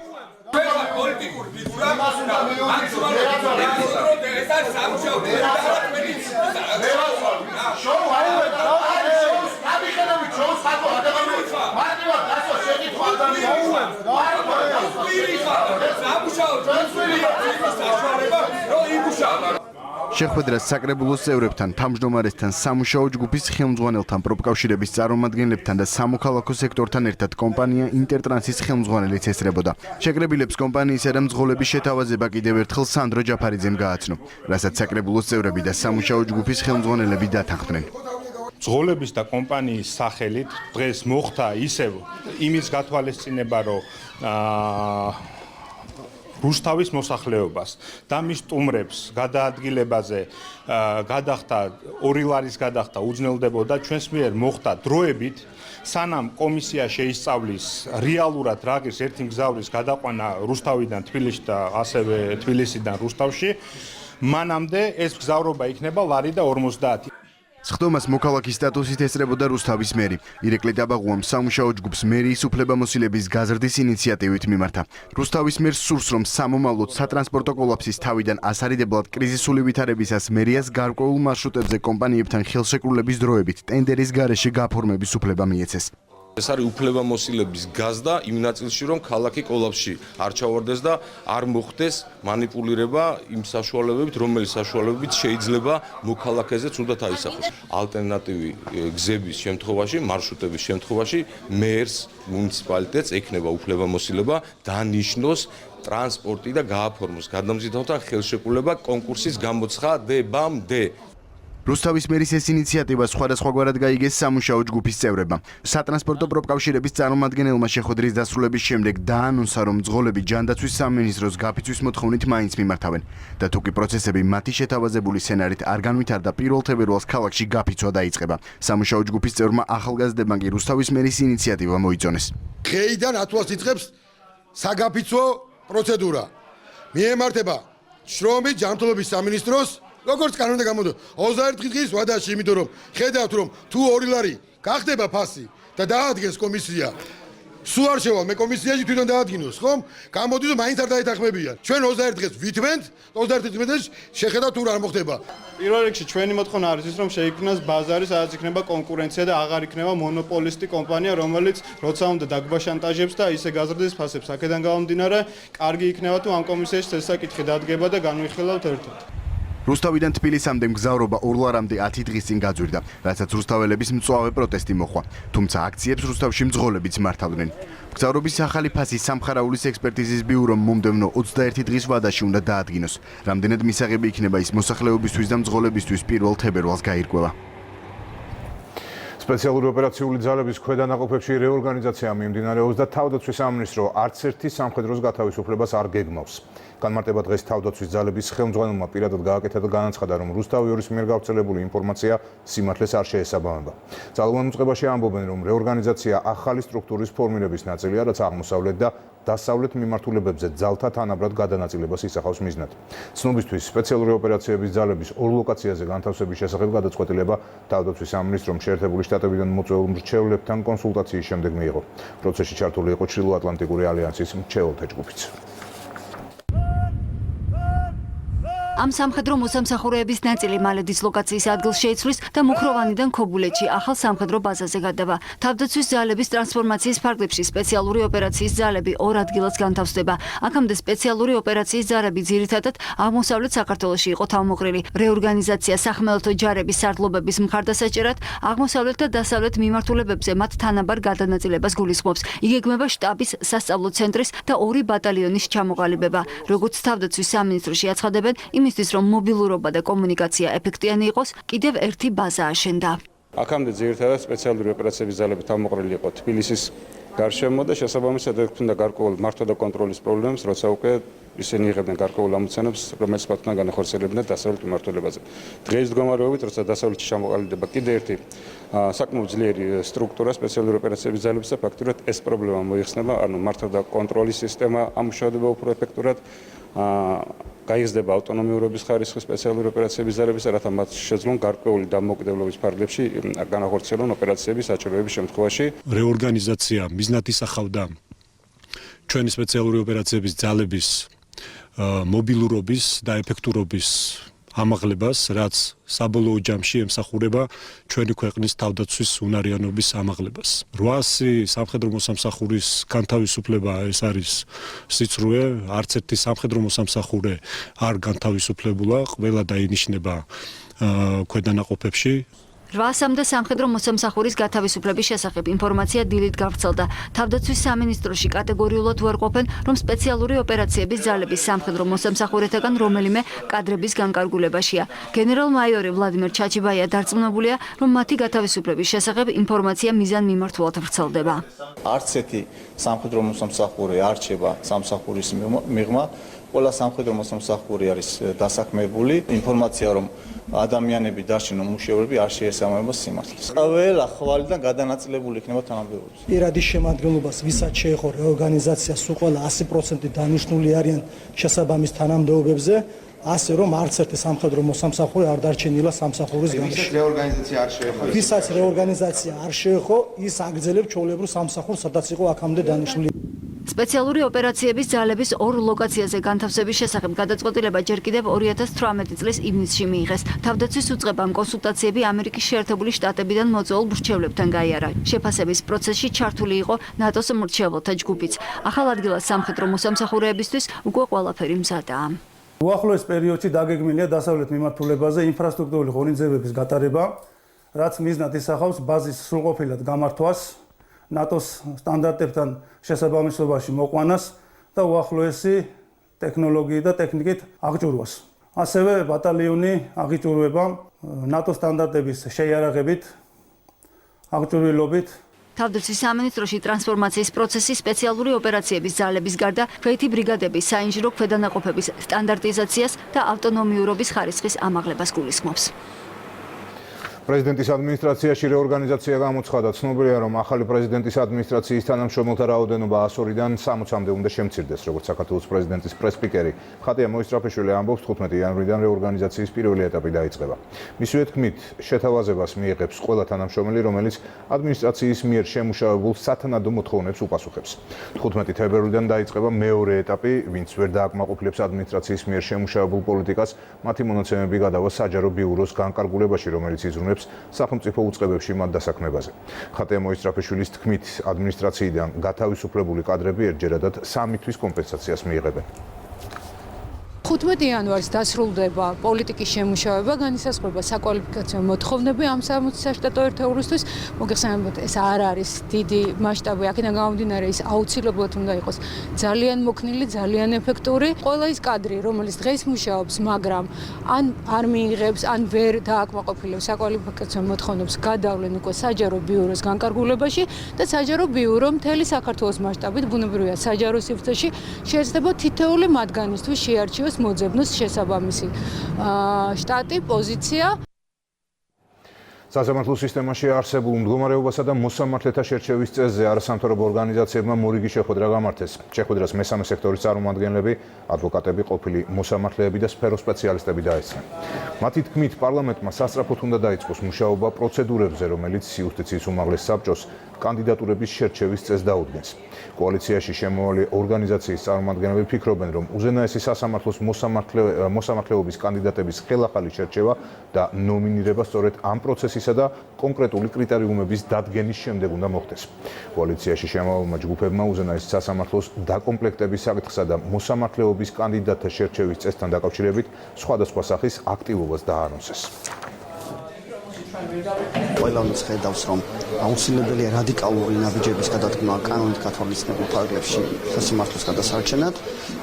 შეხვედრას საკრებულოს წევრებთან, თავმჯდომარესთან, სამუშაო ჯგუფის ხელმძღვანელთან, პროფკავშირების წარმომადგენლებთან და სამოქალაქო სექტორთან ერთად კომპანია ინტერტრანსის ხელმძღვანელიც ესწრებოდა. შეკრებილებს კომპანიისა და მძღოლების შეთავაზება კიდევ ერთხელ სანდრო ჯაფარიძემ გააცნო, რასაც საკრებულოს წევრები და სამუშაო ჯგუფის ხელმძღვანელები დათანხმდნენ. მძღოლების და კომპანიის სახელით დღეს მოხდა ისევ იმის გათვალისწინება, რომ რუსთავის მოსახლეობას და მის სტუმრებს გადაადგილებაზე გადახდა 2 ლარის გადახდა უძნელდებოდა. ჩვენს მიერ მოხდა დროებით, სანამ კომისია შეისწავლის რეალურად რა არის ერთი მგზავრის გადაყვანა რუსთავიდან თბილისში და ასევე თბილისიდან რუსთავში, მანამდე ეს მგზავრობა იქნება ლარი და 50. სხდომას მოქალაქის სტატუსით ესწრებოდა რუსთავის მერი. ირეკლი დაბაღუამ სამუშაო ჯგუფს მერიის უფლებამოსილების გაზრდის ინიციატივით მიმართა. რუსთავის მერს სურს, რომ სამომავლოდ სატრანსპორტო კოლაფსის თავიდან ასარიდებლად კრიზისული ვითარებისას მერიას გარკვეულ მარშრუტებზე კომპანიებთან ხელშეკრულების დროებით ტენდერის გარეშე გაფორმების უფლება მიეცეს. ეს არის უფლებამოსილების გაზრდა იმ ნაწილში, რომ ქალაქი კოლაფსში არ ჩავარდეს და არ მოხდეს მანიპულირება იმ საშუალებებით, რომელიც საშუალებებით შეიძლება მოქალაქეზე ცუდად აისახოს. ალტერნატივი გზების შემთხვევაში, მარშრუტების შემთხვევაში მერს მუნიციპალიტეტს ექნება უფლებამოსილება დანიშნოს ტრანსპორტი და გააფორმოს გადამზიდავთან ხელშეკრულება კონკურსის გამოცხადებამდე. რუსთავის მერის ეს ინიციატივა სხვადასხვაგვარად გაიგეს სამუშაო ჯგუფის წევრებმა. სატრანსპორტო პროფკავშირების წარმომადგენელმა შეხვედრის დასრულების შემდეგ დაანონსა, რომ მძღოლები ჯანდაცვის სამინისტროს გაფიცვის მოთხოვნით მაინც მიმართავენ და თუკი პროცესები მათი შეთავაზებული სცენარით არ განვითარდა, 1 თებერვალს ქალაქში გაფიცვა დაიწყება. სამუშაო ჯგუფის წევრმა ახალგაზრდებმა კი რუსთავის მერის ინიციატივა მოიწონეს. დღეიდან ათვას იწყებს საგაფიცვო პროცედურა. მიემართება შრომის ჯანმრთელობის სამინისტროს როგორც კანონიდან გამოდო 21 დღის ვადაში, იმიტომ რომ ხედავთ რომ თუ 2 ლარი გახდება ფასი და დაადგენს კომისია, სულ არ შევალ მე კომისიაში თვითონ დაადგინოს, ხომ? გამოდის რომ მაინც არ დაეთანხმებიან. ჩვენ 21 დღეს ვითვენთ, 21 დღეს შეხედავთ თუ რა მოხდება. პირველ რიგში ჩვენი მოთხოვნა არის ის, რომ შეიქმნას ბაზარი, სადაც იქნება კონკურენცია და აღარ იქნება მონოპოლისტი კომპანია, რომელიც როცა უნდა დაგვაშანტაჟებს და ისე გაზრდის ფასებს. აქედან გამომდინარე, კარგი იქნება თუ ამ კომისიაში ეს საკითხი დადგება და განვიხილავთ ერთად. რუსთავიდან თბილისამდე მგზავრობა 2 ლარამდე 10 დღის წინ გაძვირდა, რასაც რუსთაველების მწვავე პროტესტი მოჰყვა. თუმცა აქციებს რუსთავში მძღოლებიც მართავდნენ. მგზავრობის ახალი ფასი სამხარაულის ექსპერტიზის ბიურომ მომდევნო 21 დღის ვადაში უნდა დაადგინოს. რამდენად მისაღები იქნება ის მოსახლეობისთვის და მძღოლებისთვის 1 თებერვალს გაირკვევა. სპეციალური ოპერაციული ძალების ქვედანაყოფებში რეორგანიზაცია მიმდინარეობს და თავდაცვის სამინისტრო არც ერთი სამხედროს გათავისუფლებას არ გეგმავს. განმარტება დღეს თავდაცვის ძალების ხელმძღვანელმა პირადად გააკეთა და განაცხადა, რომ რუსთავი ორის მიერ გავრცელებული ინფორმაცია სიმართლეს არ შეესაბამება. ძალოვან უწყებაში ამბობენ, რომ რეორგანიზაცია ახალი სტრუქტურის ფორმირების ნაწილია, რაც აღმოსავლეთ და დასავლეთ მიმართულებებზე ძალთა თანაბრად გადანაწილებას ისახავს მიზნად. ცნობისთვის სპეციალური ოპერაციების ძალების 2 ლოკაციაზე განთავსების შესახებ გადაწყვეტილება თავდაცვის სამინისტრომ შეერთებული შტატებიდან მოწვეულ მრჩევლებთან კონსულტაციის შემდეგ მიიღო. პროცესში ჩართული იყო ჩრდილო-ატლანტიკური ალიანსის მრჩეველთა ჯგუფიც. ამ სამხედრო მოსამსახურეების ნაწილი მალე დისლოკაციის ადგილს შეიცვლის და მუხროვანიდან ქობულეთში ახალ სამხედრო ბაზაზე გადავა. თავდაცვის ძალების ტრანსფორმაციის ფარგლებში სპეციალური ოპერაციის ძალები 2 ადგილას განთავსდება. აქამდე სპეციალური ოპერაციის ძალები ძირითადად აღმოსავლეთ საქართველოში იყო თავმოყრილი. რეორგანიზაცია სახმელეთო ჯარების სარდლობების მხარდასაჭერად აღმოსავლეთ და დასავლეთ მიმართულებებზე მათ თანაბარ გადანაწილებას გულისხმობს. იგეგმება შტაბის, სასწავლო ცენტრის და 2 ბატალიონის ჩამოყალიბება. როგორც თავდაცვის სამინისტროში აცხადებენ, იმისთვის რომ მობილურობა და კომუნიკაცია ეფექტიანი იყოს, კიდევ ერთი ბაზა აშენდა. აქამდე ძირითადად სპეციალური ოპერაციების ძალებით ამოყრილი იყო თბილისის გარშემო და შესაბამისად ექცნდა გარკვეულ მართვა და კონტროლის პრობლემებს, როცა უკვე ისინი იღებდნენ გარკვეულ ამოცანებს, რომელიც პატნა განახორციელებდნენ დასავლეთ მიმართულებაზე. დღეს მდგომარეობით, როცა დასავლეთში ჩამოყალიბდება კიდე ერთი საკმაოდ ძლიერი სტრუქტურა სპეციალური ოპერაციების ძალების და ფაქტურად ეს პრობლემა მოიხსნება, ანუ მართვა და კონტროლის სისტემა ამუშავდება უფრო ეფექტურად, გაიზრდება ავტონომიურობის ხარისხი სპეციალური ოპერაციების ძალებისა, რათა მათ შეძლონ გარკვეული დამოუკიდებლობის ფარგლებში განახორციელონ ოპერაციების საჭიროების შემთხვევაში. რეორგანიზაცია მიზნად ისახავდა ჩვენი სპეციალური ოპერაციების ძალების მობილურობის და ეფექტურობის ამაღლებას, რაც საბოლოო ჯამში ემსახურება ჩვენი ქვეყნის თავდაცვის უნარიანობის ამაღლებას. 800 სამხედრო მოსამსახურის განთავისუფლება ეს არის სიცრუე, არც ერთი სამხედრო მოსამსახურე არ განთავისუფლებულა, ყველა დაინიშნება ქვედანაყოფებში. 800-მდე სამხედრო მოსამსახურის გათავისუფლების შესახებ ინფორმაცია დილით გავრცელდა. თავდაცვის სამინისტროში კატეგორიულად უარყოფენ, რომ სპეციალური ოპერაციების ძალების სამხედრო მოსამსახურეთაგან რომელიმე კადრების განკარგულებაშია. გენერალ-მაიორი ვლადიმერ ჩაჩიბაია დარწმუნებულია, რომ მათი გათავისუფლების შესახებ ინფორმაცია მიზანმიმართულად ვრცელდება. არც ერთი სამხედრო მოსამსახური არ რჩება სამსახურის მიღმა. ყველა სამხედრო მოსამსახური არის დასაქმებული. ინფორმაცია, რომ ადამიანები დარჩენ უმუშევრები არ შეესაბამება სიმართლეს. ყველა ხვალიდან გადანაწილებული იქნება თანამდებობებს. პირადი შემადგენლობას ვისაც შეეხო რეორგანიზაციას უყველა 100% დანიშნული არიან შესაბამის თანამდებობებზე, ასე რომ არც ერთი სამხედრო მოსამსახური არ დარჩენილა სამსახურის გამოში. ვისაც რეორგანიზაცია არ შეეხო, ის აგრძელებს ჩვეულებრივ სამსახურს, სადაც იყო აქამდე დანიშნული. სპეციალური ოპერაციების ძალების ორ ლოკაციაზე განთავსების შესახებ გადაწყვეტილება ჯერ კიდევ 2018 წლის ივნისში მიიღეს. თავდაცვის უწყებამ კონსულტაციები ამერიკის შეერთებული შტატებიდან მოწვეულ მრჩევლებთან გაიარა. შეფასების პროცესში ჩართული იყო ნატოს მრჩეველთა ჯგუფიც. ახალ ადგილას სამხედრო მოსამსახურეებისთვის უკვე ყველაფერი მზადაა. უახლოეს პერიოდში დაგეგმილია დასავლეთ მიმართულებაზე ინფრასტრუქტურული ღონისძიებების გატარება, რაც მიზნად ისახავს ბაზის სრულყოფილად გამართვას, ნატოს სტანდარტებთან შესაბამისობაში მოყვანას და უახლოესი ტექნოლოგიით და ტექნიკით აღჭურვას. ასევე ბატალიონი აღიჭურვება ნატოს სტანდარტების შეიარაღებით, აღჭურვილობით. თავდაცვის სამინისტროში ტრანსფორმაციის პროცესი სპეციალური ოპერაციების ძალების გარდა ქვეითი ბრიგადების საინჟინრო ქვედანაყოფების სტანდარტიზაციას და ავტონომიურობის ხარისხის ამაღლებას გულისხმობს. პრეზიდენტის ადმინისტრაციაში რეორგანიზაცია გამოცხადა. ცნობილია, რომ ახალი პრეზიდენტის ადმინისტრაციის თანამშრომელთა რაოდენობა 100-დან 60-მდე უნდა შემცირდეს, როგორც საქართველოს პრეზიდენტის პრესპიკერი ხატია მოისწრაფიშვილი ამბობს, 15 იანვრიდან რეორგანიზაციის პირველი ეტაპი დაიწყება. მისივე თქმით, შეთავაზებას მიიღებს ყველა თანამშრომელი, რომელიც ადმინისტრაციის მიერ შემუშავებულ სათანადო მოთხოვნებს უპასუხებს. 15 თებერვლიდან დაიწყება მეორე ეტაპი, ვინც ვერ დააკმაყოფილებს ადმინისტრაციის მიერ შემუშავებულ პოლიტიკას, მათი მონაცემები გადავა საჯარო ბიუროს განკარგულებაში, რომელიც იზრუნებს სახელმწიფო უწყებებში მათ დასაქმებაზე. ხატია მოისწრაფიშვილის თქმით, ადმინისტრაციიდან გათავისუფლებული კადრები ერთჯერადად 3 თვის კომპენსაციას მიიღებენ. 15 იანვარს დასრულდება პოლიტიკის შემუშავება, განისაზღვრება საკვალიფიკაციო მოთხოვნები ამ სამუშაო ერთეულისთვის. მოგეხსენებათ, ეს არ არის დიდი მასშტაბი, აქედან გამომდინარე ის აუცილებლად უნდა იყოს ძალიან მოქნილი, ძალიან ეფექტური. ყველა ის კადრი, რომელიც დღეს მუშაობს, მაგრამ ან არ მიიღებს, ან ვერ დააკმაყოფილებს საკვალიფიკაციო მოთხოვნებს, გადავლენ უკვე საჯარო ბიუროს განკარგულებაში და საჯარო ბიურო მთელი საქართველოს მასშტაბით, ბუნებრივია საჯარო სივრცეში შეიძლება თითოეული მათგანისთვის შეარჩიოს მოძებნოს შესაბამისი შტატი, პოზიცია. სასამართლო სისტემაში არსებულ მდგომარეობასა და მოსამართლეთა შერჩევის წესზე არასამთავრობო ორგანიზაციებმა მორიგი შეხვედრა გამართეს. შეხვედრას მესამე სექტორის წარმომადგენლები, ადვოკატები, ყოფილი მოსამართლეები და სფეროს სპეციალისტები დაესწრნენ. მათი თქმით, პარლამენტმა სასწრაფოდ უნდა დაიწყოს მუშაობა პროცედურებზე, რომელიც იუსტიციის უმაღლეს საბჭოს კანდიდატურების შერჩევის წესს დაუდგენს. კოალიციაში შემოვალი ორგანიზაციის წარმომადგენლები ფიქრობენ, რომ უზენაესი სასამართლოს მოსამართლეობის კანდიდატების ხელახალი შერჩევა და ნომინირება სწორედ ამ პროცესისა და კონკრეტული კრიტერიუმების დადგენის შემდეგ უნდა მოხდეს. კოალიციაში შემოვალმა ჯგუფებმა უზენაესი სასამართლოს დაკომპლექტების საკითხსა და მოსამართლეობის კანდიდატთა შერჩევის წესთან დაკავშირებით სხვადასხვა სახის აქტივობას დაანონსეს. ყველანიც ხედავს, რომ აუცილებელია რადიკალური ნაბიჯების გადადგმა კანონით გათვალისწინებულ ფარგლებში სასამართლოს გადასარჩენად.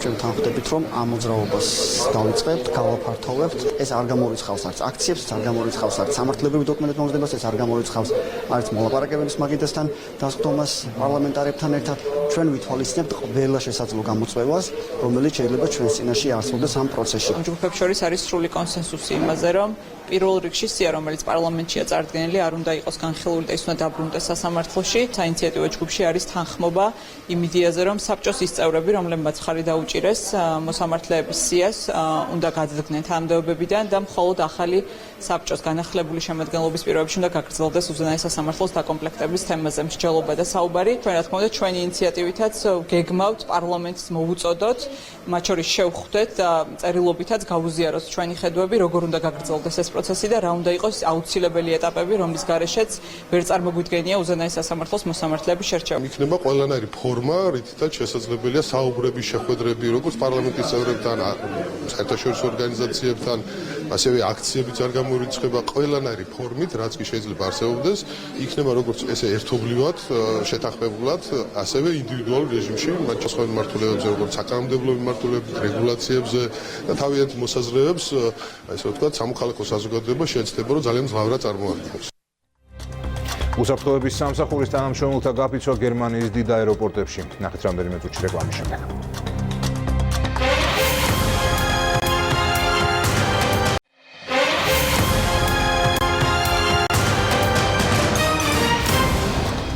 ჩვენ თანხმდებით, რომ ამ მოძრაობას დავიწყებთ, გავაფართოვებთ. ეს არ გამორიცხავს არც აქციებს, არ გამორიცხავს არც სამართლებრივი დოკუმენტების მომზადებას, ეს არ გამორიცხავს არც მოლაპარაკებების მაგიდასთან დასხდომას პარლამენტარებთან ერთად. ჩვენ ვითვალისწინებთ ყველა შესაძლო გამოწვევას, რომელიც შეიძლება ჩვენს წინაშე არსებობდეს ამ პროცესში. ჯგუფებს შორის არის სრული კონსენსუსი იმაზე, რომ პირველ რიგში სია, რომელიც პარლამენტშია წარდგენილი, არ უნდა იყოს განხილული და ის უნდა დაბრუნდეს სასამართლოში. საინიციატივო ჯგუფში არის თანხმობა იმ იდეაზე, რომ საბჭოს ის წევრები, რომლებმაც ხარი დაუჭირეს მოსამართლეების სიას, უნდა გადადგნენ თანამდებობებიდან და მხოლოდ ახალი საბჭოს განახლებული შემადგენლობის პირობებში უნდა გაგრძელდეს უზენაეს სასამართლოს დაკომპლექტების თემაზე მსჯელობა და საუბარი. ჩვენ რა თქმა უნდა ჩვენი ინიციატივითაც გეგმავთ პარლამენტს მოვუწოდოთ, მათ შორის შევხვდეთ და წერილობითაც გავუზიაროთ ჩვენი ხედვები, როგორ უნდა გაგრძელდეს ეს პროცესი და რა უნდა იყოს აუცილებელი ეტაპები, რომლის გარეშეც ვერ წარმოგვიდგენია უზენაეს სასამართლოს მოსამართლეების შერჩევა. იქნება ყველანაირი ფორმა, რითაც შესაძლებელია საუბრები, შეხვედრები, როგორც პარლამენტის წევრებთან, საერთაშორისო ორგანიზაციებთან, ასევე აქციებიც არ გამორიცხება ყველანაირი ფორმით, რაც კი შეიძლება არსებობდეს, იქნება როგორც ესე ერთობლივად შეთანხმებულად, ასევე ინდივიდუალურ რეჟიმში, მათ შესაძლებელი მმართველობებზე, როგორც საკანონმდებლო მმართველობებზე, რეგულაციებზე და თავიანთ მოსაზრებებს, ესე ვთქვათ, სამოქალაქო საზოგადოება შეეცდება, რომ ძალიან მძლავრად წარმოადგენს. უსაფრთხოების სამსახურის თანამშრომელთა გაფიცვა გერმანიის დიდ აეროპორტებში. ნახეთ რამდენიმე წუთში რეკლამის შემდეგ.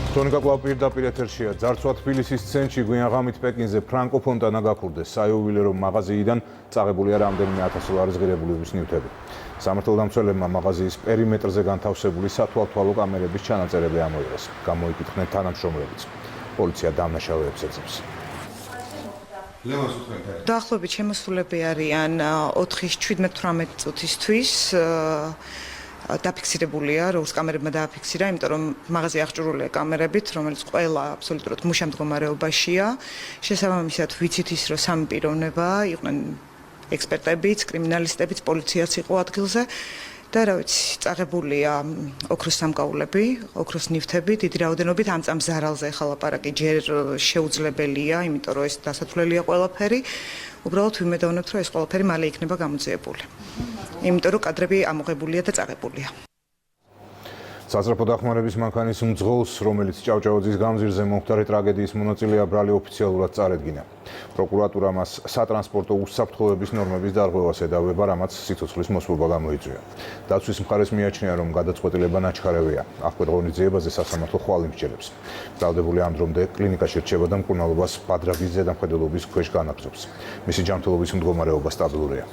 ქრონიკა კვლავ პირდაპირ ეთერშია. ძარცვა თბილისის ცენტრში გვიან ღამით პეკინზე ფრანკო ფონტანა გაქურდეს. საიუველირო მაღაზიიდან წაღებულია რამდენიმე 1000 დოლარის ღირებულების ნივთები. სამართალდამცველებმა მაღაზიის პერიმეტრზე განთავსებული სათვალთვალო კამერების ჩანაწერები ამოიღეს. გამოიკითხნენ თანამშრომლებიც. პოლიცია დამნაშავეებს ეძებს. დაახლოებით შემოსულები არიან 4:17-18 წუთისთვის. დაფიქსირებულია, როგორც კამერებმა დააფიქსირა, იმიტომ რომ მაღაზია აღჭურვილია კამერებით, რომელიც ყველა აბსოლუტურად მუშა მდგომარეობაშია. შესაბამისად, ვიცით ის, რომ სამი პიროვნება იყვნენ ექსპერტებიც, კრიმინალისტებიც, პოლიციაც იყო ადგილზე და რა ვიცი, წაღებულია ოქროს სამკაულები, ოქროს ნივთები, დიდი რაოდენობით ამ წამს ზარალზე ახლა ლაპარაკი ჯერ შეუძლებელია, იმიტომ რომ ეს დასათვლელია ყველაფერი. უბრალოდ ვიმედოვნებთ, რომ ეს ყველაფერი მალე იქნება გამოძიებული. იმიტომ რომ კადრები ამოღებულია და წაღებულია. სასწრაფო დახმარების მანქანის მძღოლს, რომელიც ჭავჭავაძის გამზირზე მომხდარი ტრაგედიის მონაწილეა, ბრალი ოფიციალურად წარედგინა. პროკურატურა მას სატრანსპორტო უსაფრთხოების ნორმების დარღვევას ედავება, რამაც სიცოცხლის მოსვლობა გამოიწვია. დაცვის მხარეს მიაჩნია, რომ გადაწყვეტილება ნაჩქარევია. აღკვეთ ღონისძიებაზე სასამართლო ხვალ იმსჯელებს. ბრალდებული ამ დრომდე კლინიკაში რჩება და მკურნალობას ბადრაგის ზედამხედველობის ქვეშ განაგრძობს. მისი ჯანმრთელობის მდგომარეობა სტაბილურია.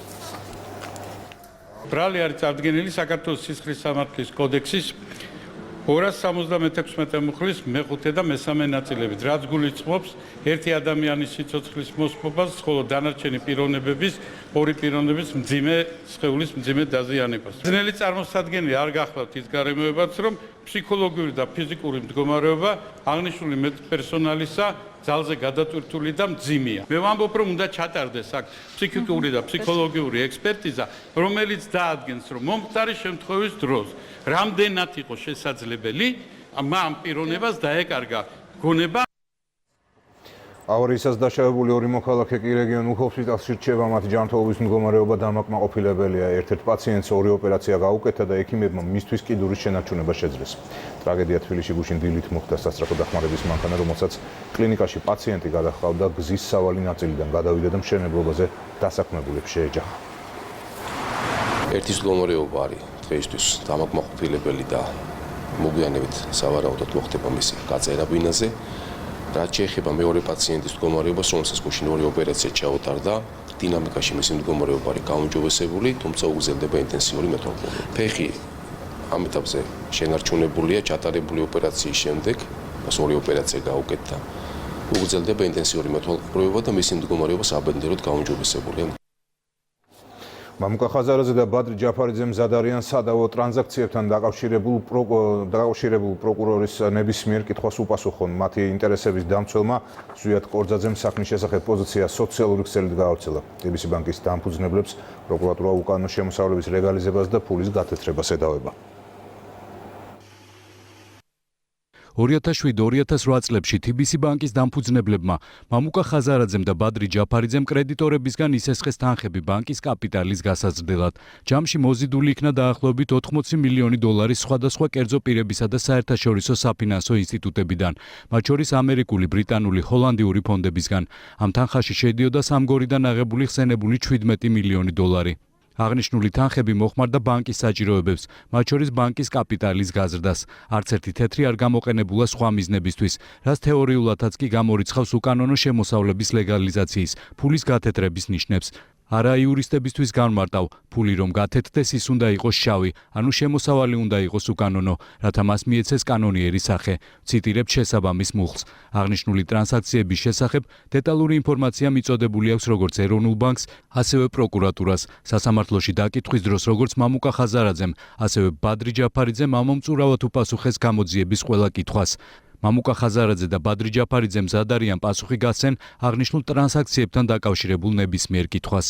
ბრალი არის წარდგენილი საქართველოს სისხლის სამართლის კოდექსის 276 მუხლის მეხუთე და მესამე ნაწილებით, რაც გულისხმობს ერთი ადამიანის სიცოცხლის მოსპობას, ხოლო დანარჩენი პიროვნებების, ორი პიროვნების მძიმე სხეულის მძიმე დაზიანებას. ძნელი წარმოსადგენელი არ გახლავთ ის გარემოებაც, რომ ფსიქოლოგიური და ფიზიკური მდგომარეობა აღნიშნული პერსონალისა ძალზე გადატვირთული და მძიმეა. მე ვამბობ, რომ უნდა ჩატარდეს აქ ფსიქიკური და ფსიქოლოგიური ექსპერტიზა, რომელიც დაადგენს, რომ მომხდარი შემთხვევის დროს რამდენად იყო შესაძლებელი ამ პიროვნებას დაეკარგა გონება. ავარიისას დაშავებული ორი მოქალაქე კი რეგიონულ ჰოსპიტალში რჩება, მათი ჯანმრთელობის მდგომარეობა დამაკმაყოფილებელია. ერთ-ერთ პაციენტს ორი ოპერაცია გაუკეთა და ექიმებმა მისთვის კიდურის შენარჩუნება შეძლეს. ტრაგედია თბილისში გუშინ დილით მოხდა სასწრაფო დახმარების მანქანა, რომელსაც კლინიკაში პაციენტი გადაჰყავდა, გზის სავალი ნაწილიდან გადავიდა და მშენებლობაზე დასაქმებულებს შეეჯახა. ერთის მდგომარეობა არის დღეისთვის დამაკმაყოფილებელი და მოგვიანებით სავარაუდოდ მოხდება მისი გაწერა ბინაზე. რაც შეეხება მეორე პაციენტის მდგომარეობას, რომელსაც გუშინ ორი ოპერაცია ჩაუტარდა, დინამიკაში მისი მდგომარეობა არის გაუმჯობესებული, თუმცა უგრძელდება ინტენსიური მეთვალყურება. ფეხი ამ ეტაპზე შენარჩუნებულია ჩატარებული ოპერაციის შემდეგ, მას ორი ოპერაცია გაუკეთდა. უგრძელდება ინტენსიური მეთვალყურება და მისი მდგომარეობა საბედნიეროდ გაუმჯობესებულია. მამუკა ხაზარაძე და ბადრი ჯაფარიძე მზად არიან სადავო ტრანზაქციებთან დაკავშირებულ პროკურორის ნებისმიერ კითხვას უპასუხონ. მათი ინტერესების დამცველმა ზვიად კორძაძემ საქმის შესახებ პოზიცია სოციალური ქსელით გაავრცელა. TBC ბანკის დამფუძნებლებს პროკურატურა უკანონო შემოსავლების ლეგალიზებას და ფულის გათეთრებას ედავება. 2007-2008 წლებში TBC ბანკის დამფუძნებლებმა მამუკა ხაზარაძემ და ბადრი ჯაფარიძემ კრედიტორებისგან ისესხეს თანხები ბანკის კაპიტალის გასაზრდელად. ჯამში მოზიდული იქნა დაახლოებით 80 მილიონი დოლარის სხვადასხვა კერძო პირებისა და საერთაშორისო საფინანსო ინსტიტუტებიდან, მათ შორის ამერიკული, ბრიტანული, ჰოლანდიური ფონდებისგან. ამ თანხაში შედიოდა სამგორიდან აღებული ხსენებული 17 მილიონი დოლარი. აღნიშნული თანხები მოხმარდა ბანკის საჭიროებებს, მათ შორის ბანკის კაპიტალის გაზრდას. არც ერთი თეთრი არ გამოყენებულა სხვა მიზნებისთვის, რაც თეორიულადაც კი გამორიცხავს უკანონო შემოსავლების ლეგალიზაციის, ფულის გათეთრების ნიშნებს. არა იურისტებისთვის განმარტავ, ფული რომ გათეთდეს ის უნდა იყოს შავი, ანუ შემოსავალი უნდა იყოს უკანონო, რათა მას მიეცეს კანონიერი სახე. ციტირებთ შესაბამის მუხლს. აღნიშნული ტრანზაქციების შესახებ დეტალური ინფორმაცია მიწოდებული აქვს როგორც ეროვნულ ბანკს, ასევე პროკურატურას. სასამართლოში დაკითხვის დროს როგორც მამუკა ხაზარაძემ, ასევე ბადრი ჯაფარიძემ ამომწურავად უპასუხეს გამოძიების ყველა კითხვას. მამუკა ხაზარაძე და ბადრი ჯაფარიძე მზად არიან პასუხი გასცენ აღნიშნულ ტრანზაქციებთან დაკავშირებულ ნებისმიერ კითხვას.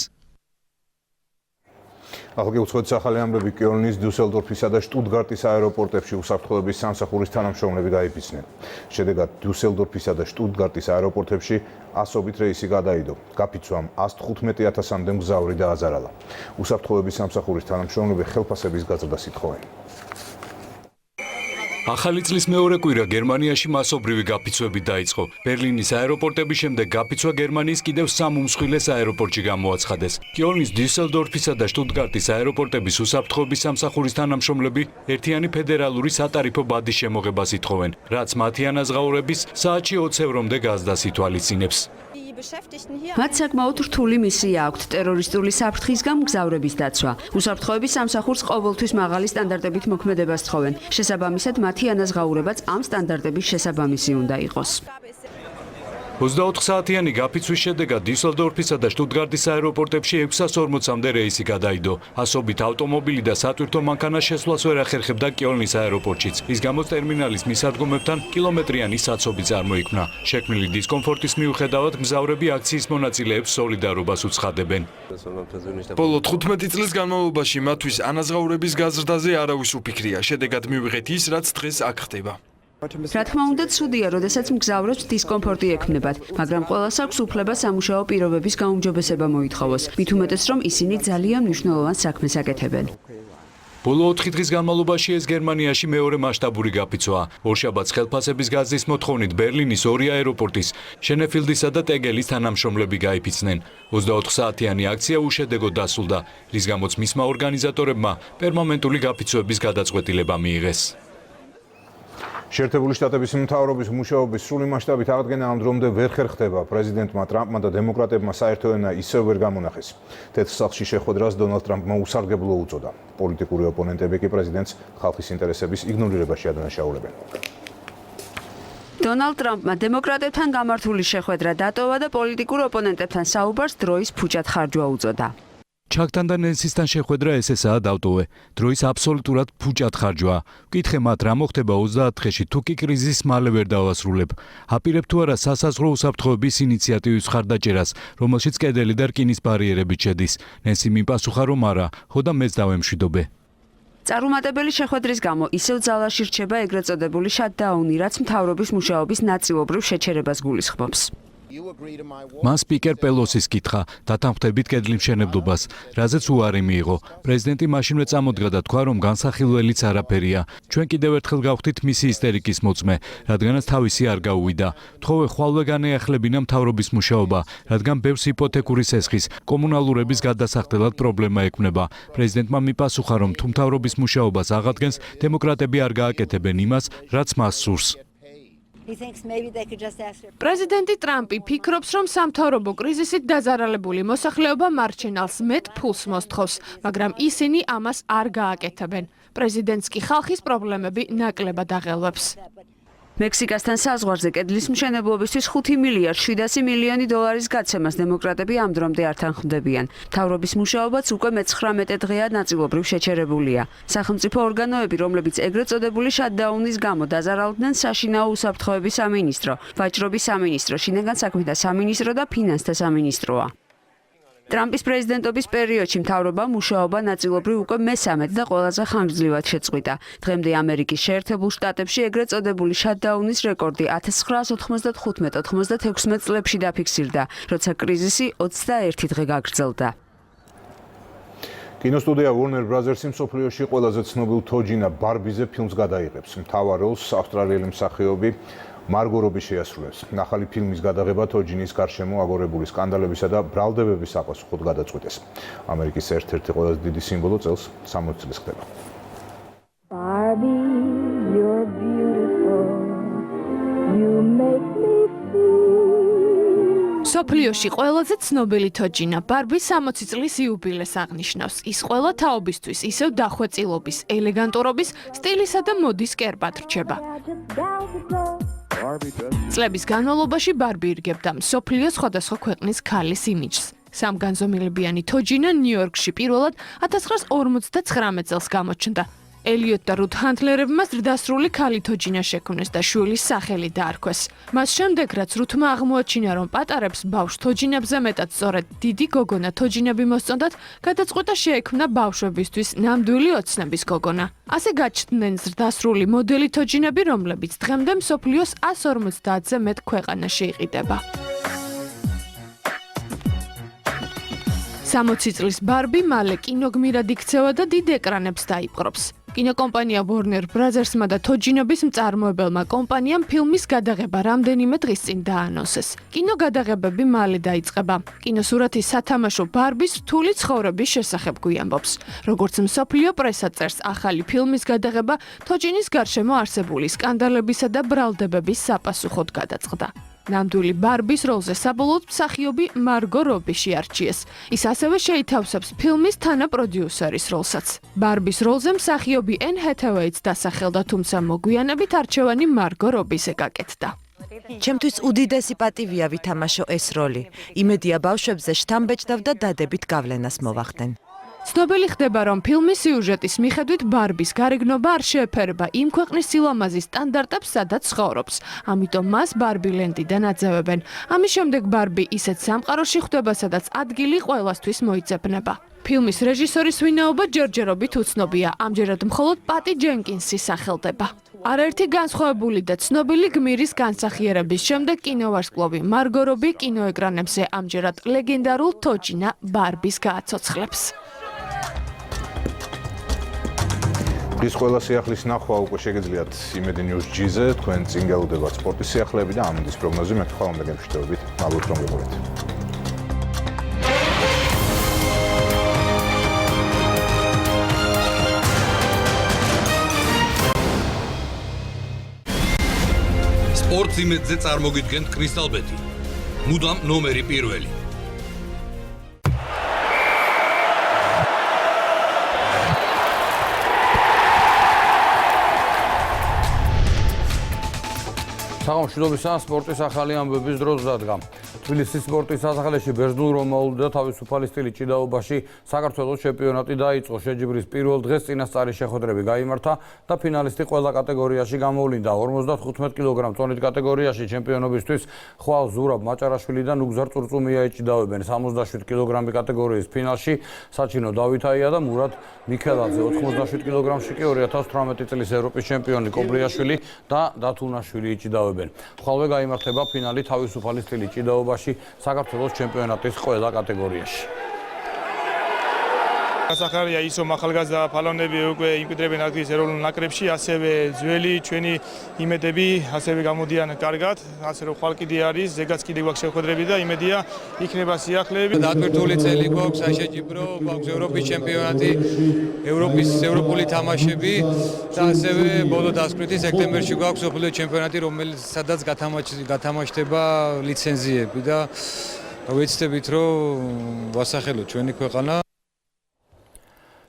ახალგე უცხოეთის ახალი ამბები კიოლნის, დიუსელდორფისა და შტუტგარტის აეროპორტებში უსაფრთხოების სამსახურის თანამშრომლები გაიფიცნენ. შედეგად დიუსელდორფისა და შტუტგარტის აეროპორტებში ასობით რეისი გადაიდო. გაფიცვამ 115,000-მდე მგზავრი დააზარალა. უსაფრთხოების სამსახურის თანამშრომლები ხელფასების გაზრდას ითხოვენ. ახალი წლის მეორე კვირა გერმანიაში მასობრივი გაფიცვები დაიწყო. ბერლინის აეროპორტების შემდეგ გაფიცვა გერმანიის კიდევ 3 უმსხვილეს აეროპორტში გამოაცხადეს. კიოლნის, დიუსელდორფისა და შტუტგარტის აეროპორტების უსაფრთხოების სამსახურის თანამშრომლები ერთიანი ფედერალური სატარიფო ბადის შემოღებას ითხოვენ, რაც მათი ანაზღაურების საათში 20 ევრომდე გაზდას ითვალისწინებს. მათ საკმაოდ რთული მისია აქვთ ტერორისტული საფრთხისგან მგზავრების დაცვა. უსაფრთხოების სამსახურს ყოველთვის მაღალი სტანდარტებით მოქმედებას თხოვენ. შესაბამისად, მათი ანაზღაურებაც ამ სტანდარტების შესაბამისი უნდა იყოს. 24 საათიანი გაფიცვის შედეგად დიუსელდორფისა და შტუტგარტის აეროპორტებში 640-მდე რეისი გადაიდო. ასობით ავტომობილი და სატვირთო მანქანა შესვლას ვერ ახერხებდა კიოლნის აეროპორტშიც. ის გამოც ტერმინალის მისადგომებთან კილომეტრიანი საცობი წარმოიქმნა. შექმნილი დისკომფორტის მიუხედავად მგზავრები აქციის მონაწილეებს სოლიდარობას უცხადებენ. ბოლო 15 წლის განმავლობაში მათთვის ანაზღაურების გაზრდაზე არავის უფიქრია. შედეგად მივიღეთ ის, რაც დღეს აქ ხდება. რა თქმა უნდა, ცუდია, როდესაც მგზავრებს დისკომფორტი ექმნებათ, მაგრამ ყველას აქვს უფლება სამუშაო პირობების გაუმჯობესება მოითხოვოს. მით უმეტეს, რომ ისინი ძალიან მნიშვნელოვან საქმეს აკეთებენ. ბოლო 4 დღის განმავლობაში ეს გერმანიაში მეორე მასშტაბური გაფიცვაა. ორშაბათს ხელფასების გაზრდის მოთხოვნით ბერლინის 2 აეროპორტის, შენეფილდისა და ტეგელის თანამშრომლები გაიფიცნენ. 24 საათიანი აქცია უშედეგოდ დასრულდა, რის გამოც მისმა ორგანიზატორებმა პერმანენტული გაფიცვების გადაწყვეტილება მიიღეს. შეერთებული შტატების მთავრობის მუშაობის სრული მასშტაბით აღდგენა ამ დრომდე ვერ ხერხდება. პრეზიდენტმა ტრამპმა და დემოკრატებმა საერთო ენა ისევ ვერ გამონახეს. თეთრ სახლში შეხვედრას დონალდ ტრამპმა უსარგებლო უწოდა. პოლიტიკური ოპონენტები კი პრეზიდენტს ხალხის ინტერესების იგნორირებაში ადანაშაულებენ. დონალდ ტრამპმა დემოკრატებთან გამართული შეხვედრა დატოვა და პოლიტიკურ ოპონენტებთან საუბარს დროის ფუჭად ხარჯვა უწოდა. ჩაკთან და ნენსისთან შეხვედრა ესაა დავტოვე. დროის აბსოლუტურად ფუჭად ხარჯვაა. ვკითხე მათ რა მოხდება 30 დღეში თუ კი კრიზისს მალე ვერ დავასრულებ. აპირებ თუ არა სასაზღვრო უსაფრთხოების ინიციატივის ხარდაჭერას, რომელშიც კედელი და რკინის ბარიერები შედის. ნენსი მიპასუხა რომ არა, ხო და მეც დავემშვიდობე. წარუმატებელი შეხვედრის გამო ისევ ძალაში რჩება ეგრეთ წოდებული შატდაუნი, რაც მთავრობის მუშაობის ნაწილობრივ შეჩერებას გულისხმობს. მან სპიკერ პელოსის კითხა, დათანხმდებით კედლის მშენებლობას, რაზეც უარი მიიღო. პრეზიდენტი მაშინვე წამოდგა და თქვა, რომ განსახილველიც არაფერია. ჩვენ კიდევ ერთხელ გავხდით მისი ისტერიკის მოწმე, რადგანაც თავისი არ გაუვიდა. თხოვე ხვალვე განეახლებინა მთავრობის მუშაობა, რადგან ბევრს იპოთეკური სესხის, კომუნალურების გადასახდელად პრობლემა ექმნება. პრეზიდენტმა მიპასუხა, რომ თუ მთავრობის მუშაობას აღადგენს, დემოკრატები არ გააკეთებენ იმას, რაც მას სურს. პრეზიდენტი ტრამპი ფიქრობს, რომ სამთავრობო კრიზისით დაზარალებული მოსახლეობა მარჩენალს მეტ ფულს მოსთხოვს, მაგრამ ისინი ამას არ გააკეთებენ. პრეზიდენტს კი ხალხის პრობლემები ნაკლებად აღელვებს. მექსიკასთან საზღვარზე კედლის მშენებლობისთვის 5 მილიარდ 700 მილიონი დოლარის გაცემას დემოკრატები ამ დრომდე არ თანხმდებიან. მთავრობის მუშაობაც უკვე მე-19 დღეა ნაწილობრივ შეჩერებულია. სახელმწიფო ორგანოები, რომლებიც ეგრეთ წოდებული შატდაუნის გამო დაზარალდნენ, საშინაო უსაფრთხოების სამინისტრო, ვაჭრობის სამინისტრო, შინაგან საქმეთა სამინისტრო და ფინანსთა სამინისტროა. ტრამპის პრეზიდენტობის პერიოდში მთავრობა მუშაობა ნაწილობრივ უკვე მესამედ და ყველაზე ხანგრძლივად შეწყვიტა. დღემდე ამერიკის შეერთებულ შტატებში ეგრეთ წოდებული შატდაუნის რეკორდი 1995-96 წლებში დაფიქსირდა, როცა კრიზისი 21 დღე გაგრძელდა. კინოსტუდია Warner Brothers-ი მსოფლიოში ყველაზე ცნობილ თოჯინა ბარბიზე ფილმს გადაიღებს. მთავარ როლს ავსტრალიელი მსახიობი მარგო რობი შეასრულებს. ახალი ფილმის გადაღება თოჯინის გარშემო აგორებული სკანდალებისა და ბრალდებების საპასუხოდ გადაწყვეტეს. ამერიკის ერთ-ერთი ყველაზე დიდი სიმბოლო წელს 60 წლის ხდება. სოფლიოში ყველაზე ცნობილი თოჯინა ბარბი 60 წლის იუბილეს აღნიშნავს. ის ყველა თაობისთვის, ისევ დახვეწილობის, ელეგანტურობის, სტილისა და მოდის კერპად რჩება. წლების განმავლობაში ბარბი ირგებდა მსოფლიოს სხვადასხვა ქვეყნის ქალის იმიჯს. სამგანზომილებიანი თოჯინა ნიუ-იორკში პირველად 1959 წელს გამოჩნდა. ელიოტ და რუთ ჰანტლერებმა ზრდასრული ქალი თოჯინა შექმნეს და შვილის სახელი დაარქვეს. მას შემდეგ, რაც რუთმა აღმოაჩინა, რომ პატარებს ბავშვ თოჯინებზე მეტად სწორედ დიდი გოგონა თოჯინები მოსწონდათ, გადაწყვეტა შეექმნა ბავშვებისთვის ნამდვილი ოცნების გოგონა. ასე გაჩნდნენ ზრდასრული მოდელი თოჯინები, რომლებიც დღემდე მსოფლიოს 150-ზე მეტ ქვეყანაში იყიდება. 60 წლის ბარბი მალე კინოგმირად იქცევა და დიდ ეკრანებს დაიპყრობს. კინოკომპანია Warner Brothers-მა და თოჯინების მწარმოებელმა კომპანიამ ფილმის გადაღება რამდენიმე დღის წინ დაანონსეს. კინოგადაღებები მალე დაიწყება. კინოსურათის სათამაშო ბარბის რთული ცხოვრების შესახებ გვიამბობს. როგორც მსოფლიო პრესა წერს, ახალი ფილმის გადაღება თოჯინის გარშემო არსებული სკანდალებისა და ბრალდებების საპასუხოდ გადაწყდა. ნამდვილი ბარბის როლზე საბოლოოდ მსახიობი მარგო რობი შეარჩიეს. ის ასევე შეითავსებს ფილმის თანაპროდიუსერის როლსაც. ბარბის როლზე მსახიობი ენ ჰეთავეიც დასახელდა, თუმცა მოგვიანებით არჩევანი მარგო რობიზე გაკეთდა. ჩემთვის უდიდესი პატივია ვითამაშო ეს როლი. იმედია ბავშვებზე შთამბეჭდავ და დადებით გავლენას მოვახდენ. ცნობილი ხდება, რომ ფილმის სიუჟეტის მიხედვით ბარბის გარეგნობა არ შეეფერება იმ ქვეყნის სილამაზის სტანდარტებს, სადაც ცხოვრობს. ამიტომ მას ბარბილენდიდან აძევებენ. ამის შემდეგ ბარბი ისეთ სამყაროში ხვდება, სადაც ადგილი ყველასთვის მოიძებნება. ფილმის რეჟისორის ვინაობა ჯერჯერობით უცნობია. ამჯერად მხოლოდ პატი ჯენკინსი სახელდება. არაერთი განსხვავებული და ცნობილი გმირის განსახიერების შემდეგ კინოვარსკვლავი მარგო რობი კინოეკრანებზე ამჯერად ლეგენდარულ თოჯინა ბარბის გააცოცხლებს. ის ყველა სიახლის ნახვა უკვე შეგიძლიათ იმედი News G-ზე, თქვენ წინ გელოდებათ სპორტის სიახლეები და ამინდის პროგნოზი, მე ხვალამდე გემშვიდობით. მადლობთ რომ გიყურეთ. სპორტს იმედზე წარმოგიდგენთ კრისტალბეტი. მუდამ ნომერი პირველი. საღამოშიდობისა სპორტის ახალი ამბების დროს დადგა. თბილისის სპორტის სასახლეში ბერძნულ-რომაული და თავისუფალი სტილის ჭიდაობაში საქართველოს ჩემპიონატი დაიწყო. შეჯიბრის პირველ დღეს წინასწარი შეხვედრები გაიმართა და ფინალისტი ყველა კატეგორიაში გამოვლინდა. 55 კილოგრამ წონით კატეგორიაში ჩემპიონობისთვის ხვალ ზურაბ მაჭარაშვილი და ნუგზარ წურწუმია ეჭიდავებენ. 77 კილოგრამი კატეგორიის ფინალში საჩინო დავითაია და მურად მიქელაძე. 87 კილოგრამში კი 2018 წლის ევროპის ჩემპიონი კობრიაშვილი და დათუნაშვილი ეჭიდავებენ. ხვალვე გაიმართება ფინალი თავისუფალი სტილის ჭიდაობაში საქართველოს ჩემპიონატის ყველა კატეგორიაში. გასახარია ის, რომ ახალგაზრდა ფალონები უკვე იმკვიდრებენ ადგილს ეროვნულ ნაკრებში, ასევე ძველი ჩვენი იმედები ასევე გამოდიან კარგად, ასე რომ ხვალ კიდე არის, ზეგაც კიდე გვაქვს შეხვედრები და იმედია იქნება სიახლეები. დატვირთული წელი გვაქვს საშეჯიბრო, გვაქვს ევროპის ჩემპიონატი, ევროპული თამაშები და ასევე ბოლო დასკვნითი სექტემბერში გვაქვს მსოფლიო ჩემპიონატი, რომელიც სადაც გათამაშდება ლიცენზიები და ვეცდებით, რომ ვასახელოთ ჩვენი ქვეყანა.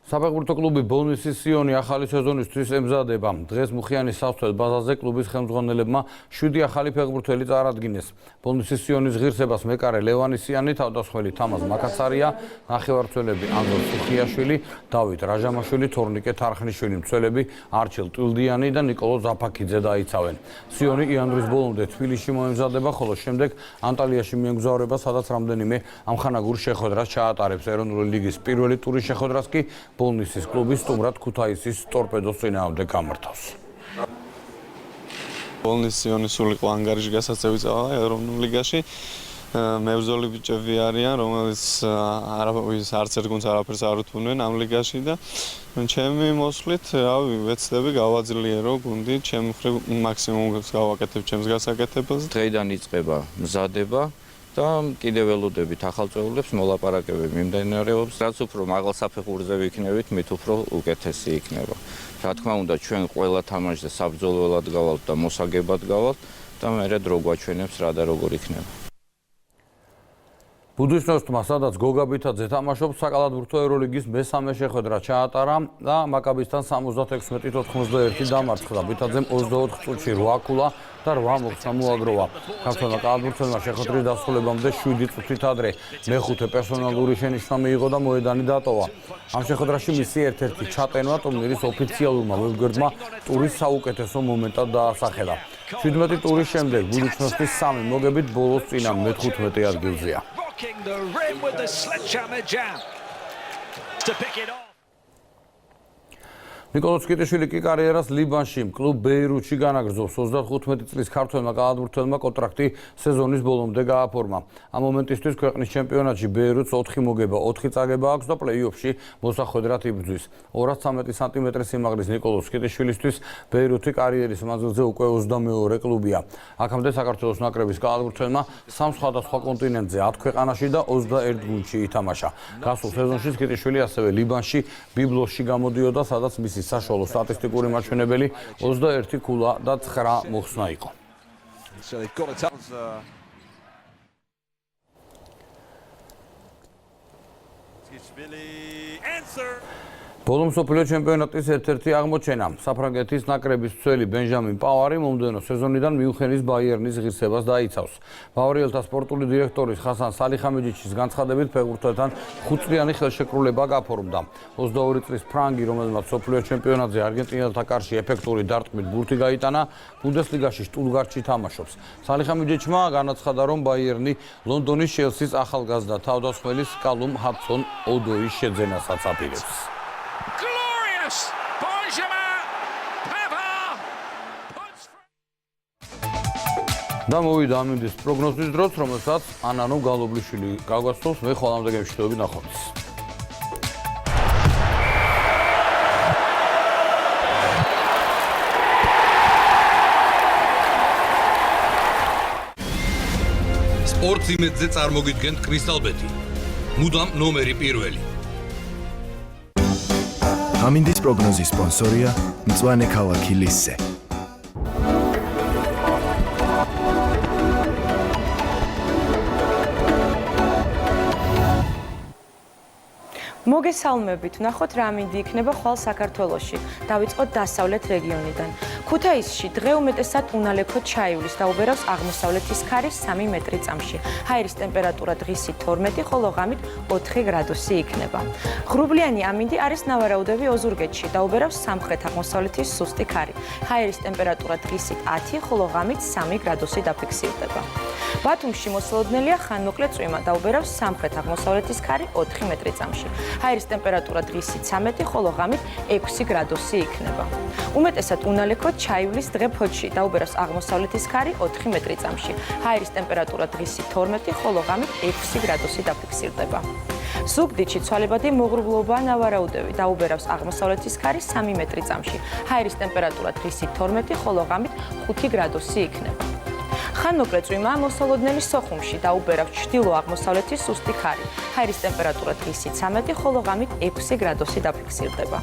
საფეხბურთო კლუბი ბოლნისის სიონი ახალი სეზონისთვის ემზადება. დღეს მუხიანის სავსწრელ ბაზაზე კლუბის ხელმძღვანელებმა 7 ახალი ფეხბურთელი წარადგინეს. ბოლნისის სიონის ღირსებას მეკარე ლევანისიანი, თავდამსხმელი თამაზ მაკაცარია, ნახევარმცველები ანდრე სუხიაშვილი, დავით რაჟამაშვილი, თორნიკე თარხნიშვილი, მცველები არჩილ ტვილდიანი და ნიკოლო ზაფაქიძე დაიცავენ. სიონი იანვრის ბოლომდე თბილისში მოემზადება, ხოლო შემდეგ ანტალიაში მიემგზავრება, სადაც რამდენიმე ამხანაგურ შეხვედრას ჩაატარებს. ეროვნული ლიგის პირველი ტურის შეხვედრას კი ბოლნისის კლუბი სტუმრად ქუთაისის ტორპედოს წინააღმდეგ გამართავს. ბოლნისის სიონის სულიყო ანგარიში გასაცევი წავალა ეროვნულ ლიგაში. მებრძოლი ბიჭები არიან, რომელიც არც ერთ გუნდს არაფერს არ უთმობენ ამ ლიგაში და ჩემი მოსვლით, ვეცდები გავაძლიერო გუნდი, ჩემი მხრივ მაქსიმუმს გავაკეთებ ჩემს გასაკეთებელს. დღეიდან იწყება მზადება და კიდევ ველოდებით ახალ წევრებს მოლაპარაკებები მიმდინარეობს. რაც უფრო მაღალ საფეხურზე ვიქნებით, მით უფრო უკეთესი იქნება. რა თქმა უნდა, ჩვენ ყველა თამაშზე საბრძოლველად გავალთ და მოსაგებად გავალთ და მერე დრო გვაჩვენებს რა და როგორ იქნება. ბუდისნოსტმა, სადაც გოგა ბითაძე თამაშობს, საკალათბურთო ევროლიგის მესამე შეხვედრა ჩაატარა და მაკაბისთან 76-91 დამარცხდა. ბითაძემ 24 წუთში 8 ქულა და 8 მოხსნა მოაგროვა. ქართველმა კალათბურთელმა შეხვედრის დასრულებამდე 7 წუთით ადრე მეხუთე პერსონალური შენიშვნა მიიღო და მოედანი დატოვა. ამ შეხვედრაში მისი ერთ-ერთი ჩატენვა ტურნირის ოფიციალურმა ვებგვერდმა ტურის საუკეთესო მომენტად დაასახელა. 17 ტურის შემდეგ ბუდისნოსტის 3 მოგებით ბოლოს წინა მე-15 ადგილზეა. The rim with the sledgehammer jam to pick it off. ნიკოლოზ კიტიშვილი კი კარიერას ლიბანში, კლუბ ბეირუთში განაგრძობს. 35 წლის ქართველმა კალათბურთელმა კონტრაქტი სეზონის ბოლომდე გააფორმა. ამ მომენტისთვის ქვეყნის ჩემპიონატში ბეირუთს 4 მოგება, 4 წაგება აქვს და პლეი-ოფში მოსახვედრად იბრძვის. 213 სანტიმეტრის სიმაღლის ნიკოლოზ კიტიშვილისთვის ბეირუთი კარიერის მანძილზე უკვე 22 კლუბია. აქამდე საქართველოს ნაკრების კალათბურთელმა 3 სხვადასხვა კონტინენტზე 10 ქვეყანაში და 21 გუნდში ითამაშა. გასულ სეზონში კიტიშვილი ასევე ლიბანში, ბიბლოსში გამოდიოდა, სადაც მისი საშუალო სტატისტიკური მაჩვენებელი 21 ქულა და 9 მოხსნა იყო. ბოლო მსოფლიო ჩემპიონატის ერთ-ერთი აღმოჩენა. საფრანგეთის ნაკრების მცველი ბენჟამინ პავარი მომდევნო სეზონიდან მიუნხენის ბაიერნის ღირსებას დაიცავს. ბავარიელთა სპორტული დირექტორის ხასან სალიხამიჯიჩის განცხადებით ფეხბურთელთან 5 წლიანი ხელშეკრულება გაფორმდა. 22 წლის ფრანგი, რომელმაც მსოფლიო ჩემპიონატზე არგენტინელთა კარში ეფექტური დარტყმით ბურთი გაიტანა, ბუნდესლიგაში შტუტგარტში თამაშობს. სალიხამიჯიჩმა განაცხადა, რომ ბაიერნი ლონდონის ჩელსის ახალგაზრდა თავდამსხმელის კალუმ ჰადსონ ოდოის შეძენასაც აპირებს. და მოვიდა ამინდის პროგნოზის დროც, რომელსაც ანანო გალობლიშვილი გაგვასწრებს. მე ხოლმე გემშვიდობები ნახვამდის. სპორტს იმედზე წარმოგიდგენთ კრისტალბეტი. მუდამ ნომერი პირველი. ამინდის პროგნოზის სპონსორია მწვანე ქალაქი ლისე. მოგესალმებით, ვნახოთ რა ამინდი იქნება ხვალ საქართველოში. დავიწყოთ დასავლეთ რეგიონიდან. ქუთაისში დღე უმეტესად უნალექო ჩაივლის და უბერავს აღმოსავლეთის ქარი 3 მეტრი წამში. ჰაერის ტემპერატურა დღისით 12, ხოლო ღამით 4 გრადუსი იქნება. ღრუბლიანი ამინდი არის ნავარაუდები ოზურგეთში და უბერავს სამხრეთ-აღმოსავლეთის სუსტი ქარი. ჰაერის ტემპერატურა დღისით 10, ხოლო ღამით 3 გრადუსი დაფიქსირდება. ბათუმში მოსალოდნელია ხანმოკლე წვიმა და უბერავს სამხრეთ-აღმოსავლეთის ქარი 4 მეტრი წამში. ჰაერის ტემპერატურა დღისით 13, ხოლო ღამით 6 გრადუსი იქნება. უმეტესად უნალექო ჩაივლის დღე ფოთში და უბერავს აღმოსავლეთის ქარი 4 მეტრი წამში. ჰაერის ტემპერატურა დღისით 12, ხოლო ღამით 6 გრადუსი დაფიქსირდება. ზუგდიდში ცვალებადი მოღრუბლობაა ნავარაუდები და უბერავს აღმოსავლეთის ქარი 3 მეტრი წამში. ჰაერის ტემპერატურა დღისით 12, ხოლო ღამით 5 გრადუსი იქნება. ხანმოკლე წვიმაა მოსალოდნელი სოხუმში და უბერავს ჩრდილო-აღმოსავლეთის სუსტი ქარი. ჰაერის ტემპერატურა დღისით 13, ხოლო ღამით 6 გრადუსი დაფიქსირდება.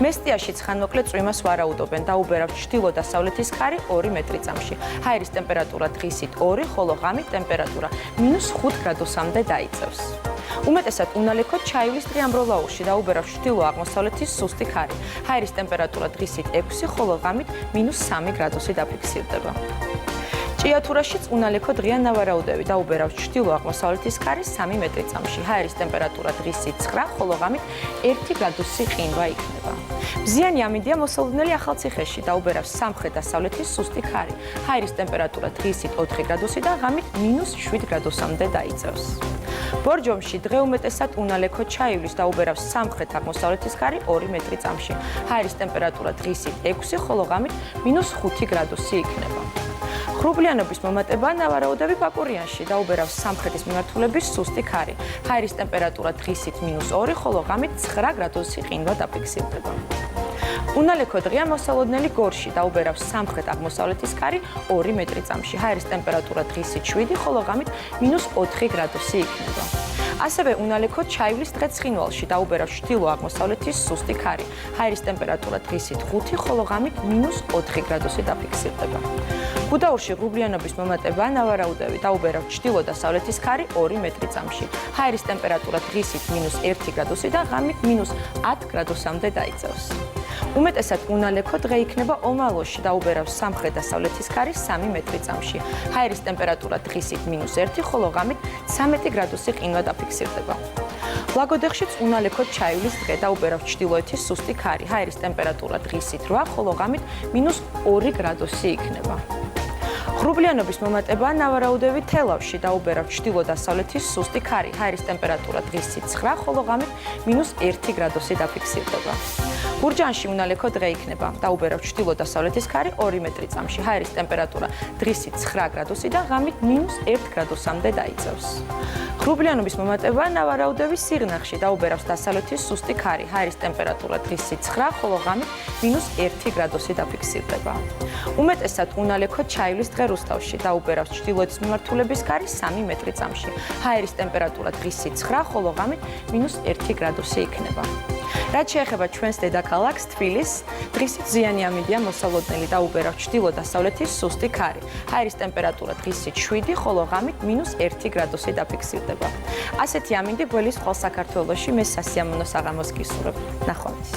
მესტიაშიც ხანმოკლე წვიმას ვარაუდობენ და უბერავს ჩრდილო-დასავლეთის ქარი 2 მეტრი წამში. ჰაერის ტემპერატურა დღისით 2, ხოლო ღამით ტემპერატურა -5 გრადუსამდე დაიწევს. უმეტესად უნალექო ჩაივლის ტრიამბროლაურში დაუბერავს ჩრდილო-აღმოსავლეთის სუსტი ქარი. ჰაერის ტემპერატურა დღისით 6, ხოლო ღამით -3 გრადუსი დაფიქსირდება. ჭიათურაშიც უნალექო დღიან ნავარაუდები დაუბერავს ჩრდილო-აღმოსავლეთის ქარი 3 მეტრი წამში. ჰაერის ტემპერატურა დღისით 9, ხოლო ღამით 1 გრადუსი ყინვა იქნება. მზიანი ამინდია მოსალოდნელი ახალციხეში დაუბერავს სამხრეთ-დასავლეთის სუსტი ქარი. ჰაერის ტემპერატურა დღისით 4 გრადუსი და ღამით -7 გრადუსამდე დაიწევს. ბორჯომში დღე უმეტესად უნალექო ჩაივლის დაუბერავს სამხრეთ-აღმოსავლეთის ქარი 2 მეტრი წამში. ჰაერის ტემპერატურა დღისით 6, ხოლო ღამით -5 გრადუსი იქნება. ხრუბლიანობის მომატება ნავარაუდები ბაკურიანში დაუბერავს სამხრეთის მიმართულების სუსტი ქარი. ჰაერის ტემპერატურა დღისით -2, ხოლო ღამით 9 გრადუსი ყინვა დაფიქსირდება. უნალექო დღეა მოსალოდნელი გორში დაუბერავს სამხრეთ-აღმოსავლეთის ქარი 2 მეტრი წამში. ჰაერის ტემპერატურა დღისით 7, ხოლო ღამით -4 გრადუსი იქნება. ასევე უნალექო ჩაივლის დღე ცხინვალში დაუბერავს ჩრდილო-აღმოსავლეთის სუსტი ქარი. ჰაერის ტემპერატურა დღისით 5, ხოლო ღამით -4 გრადუსი დაფიქსირდება. გუდაურში ღრუბლიანობის მომატება ნავარაუდები დაუბერავს ჩრდილო-დასავლეთის ქარი 2 მეტრი წამში. ჰაერის ტემპერატურა დღისით -1 გრადუსი და ღამით -10 გრადუსამდე დაიწევს. უმეტესად უნალექო დღე იქნება ომალოში დაუბერავს სამხრეთ-დასავლეთის ქარი 3 მეტრი წამში. ჰაერის ტემპერატურა დღისით -1, ხოლო ღამით 13 გრადუსი ყინვა დაფიქსირდება. ლაგოდეხშიც უნალექო ჩაივლის დღე დაუბერავს ჩრდილოეთის სუსტი ქარი. ჰაერის ტემპერატურა დღისით 8, ხოლო ღამით -2 გრადუსი იქნება. ღრუბლიანობის მომატება ნავარაუდები თელავში დაუბერავს ჩრდილო-დასავლეთის სუსტი ქარი. ჰაერის ტემპერატურა დღისით 9, ხოლო ღამით -1 გრადუსი დაფიქსირდება. გურჯანში უნალექო დღე იქნება დაუბერავს ჩრდილო-დასავლეთის ქარი 2 მეტრი წამში. ჰაერის ტემპერატურა დღისით 9 გრადუსი და ღამით -1 გრადუსამდე დაიწევს. ღრუბლიანობის მომატება ნავარაუდები სიღნაღში დაუბერავს დასავლეთის სუსტი ქარი. ჰაერის ტემპერატურა დღისით 9, ხოლო ღამით -1 გრადუსი დაფიქსირდება. უმეტესად უნალექო ჩაივლის დღე რუსთავში დაუბერავს ჩრდილოეთის მიმართულების ქარი 3 მეტრი წამში. ჰაერის ტემპერატურა დღისით 9, ხოლო ღამით -1 გრადუსი იქნება. რაც შეეხება ჩვენს დედაქალაქს თბილისს, დღისით ზიანი ამინდია მოსალოდნელი დაუბერავს ჩრდილო-დასავლეთის სუსტი ქარი. ჰაერის ტემპერატურა დღისით 7, ხოლო ღამით -1 გრადუსი დაფიქსირდება. ასეთი ამინდი გველის ყოველ საქართველოში მე სასიამოვნო საღამოს გისურვებ. ნახვამდის.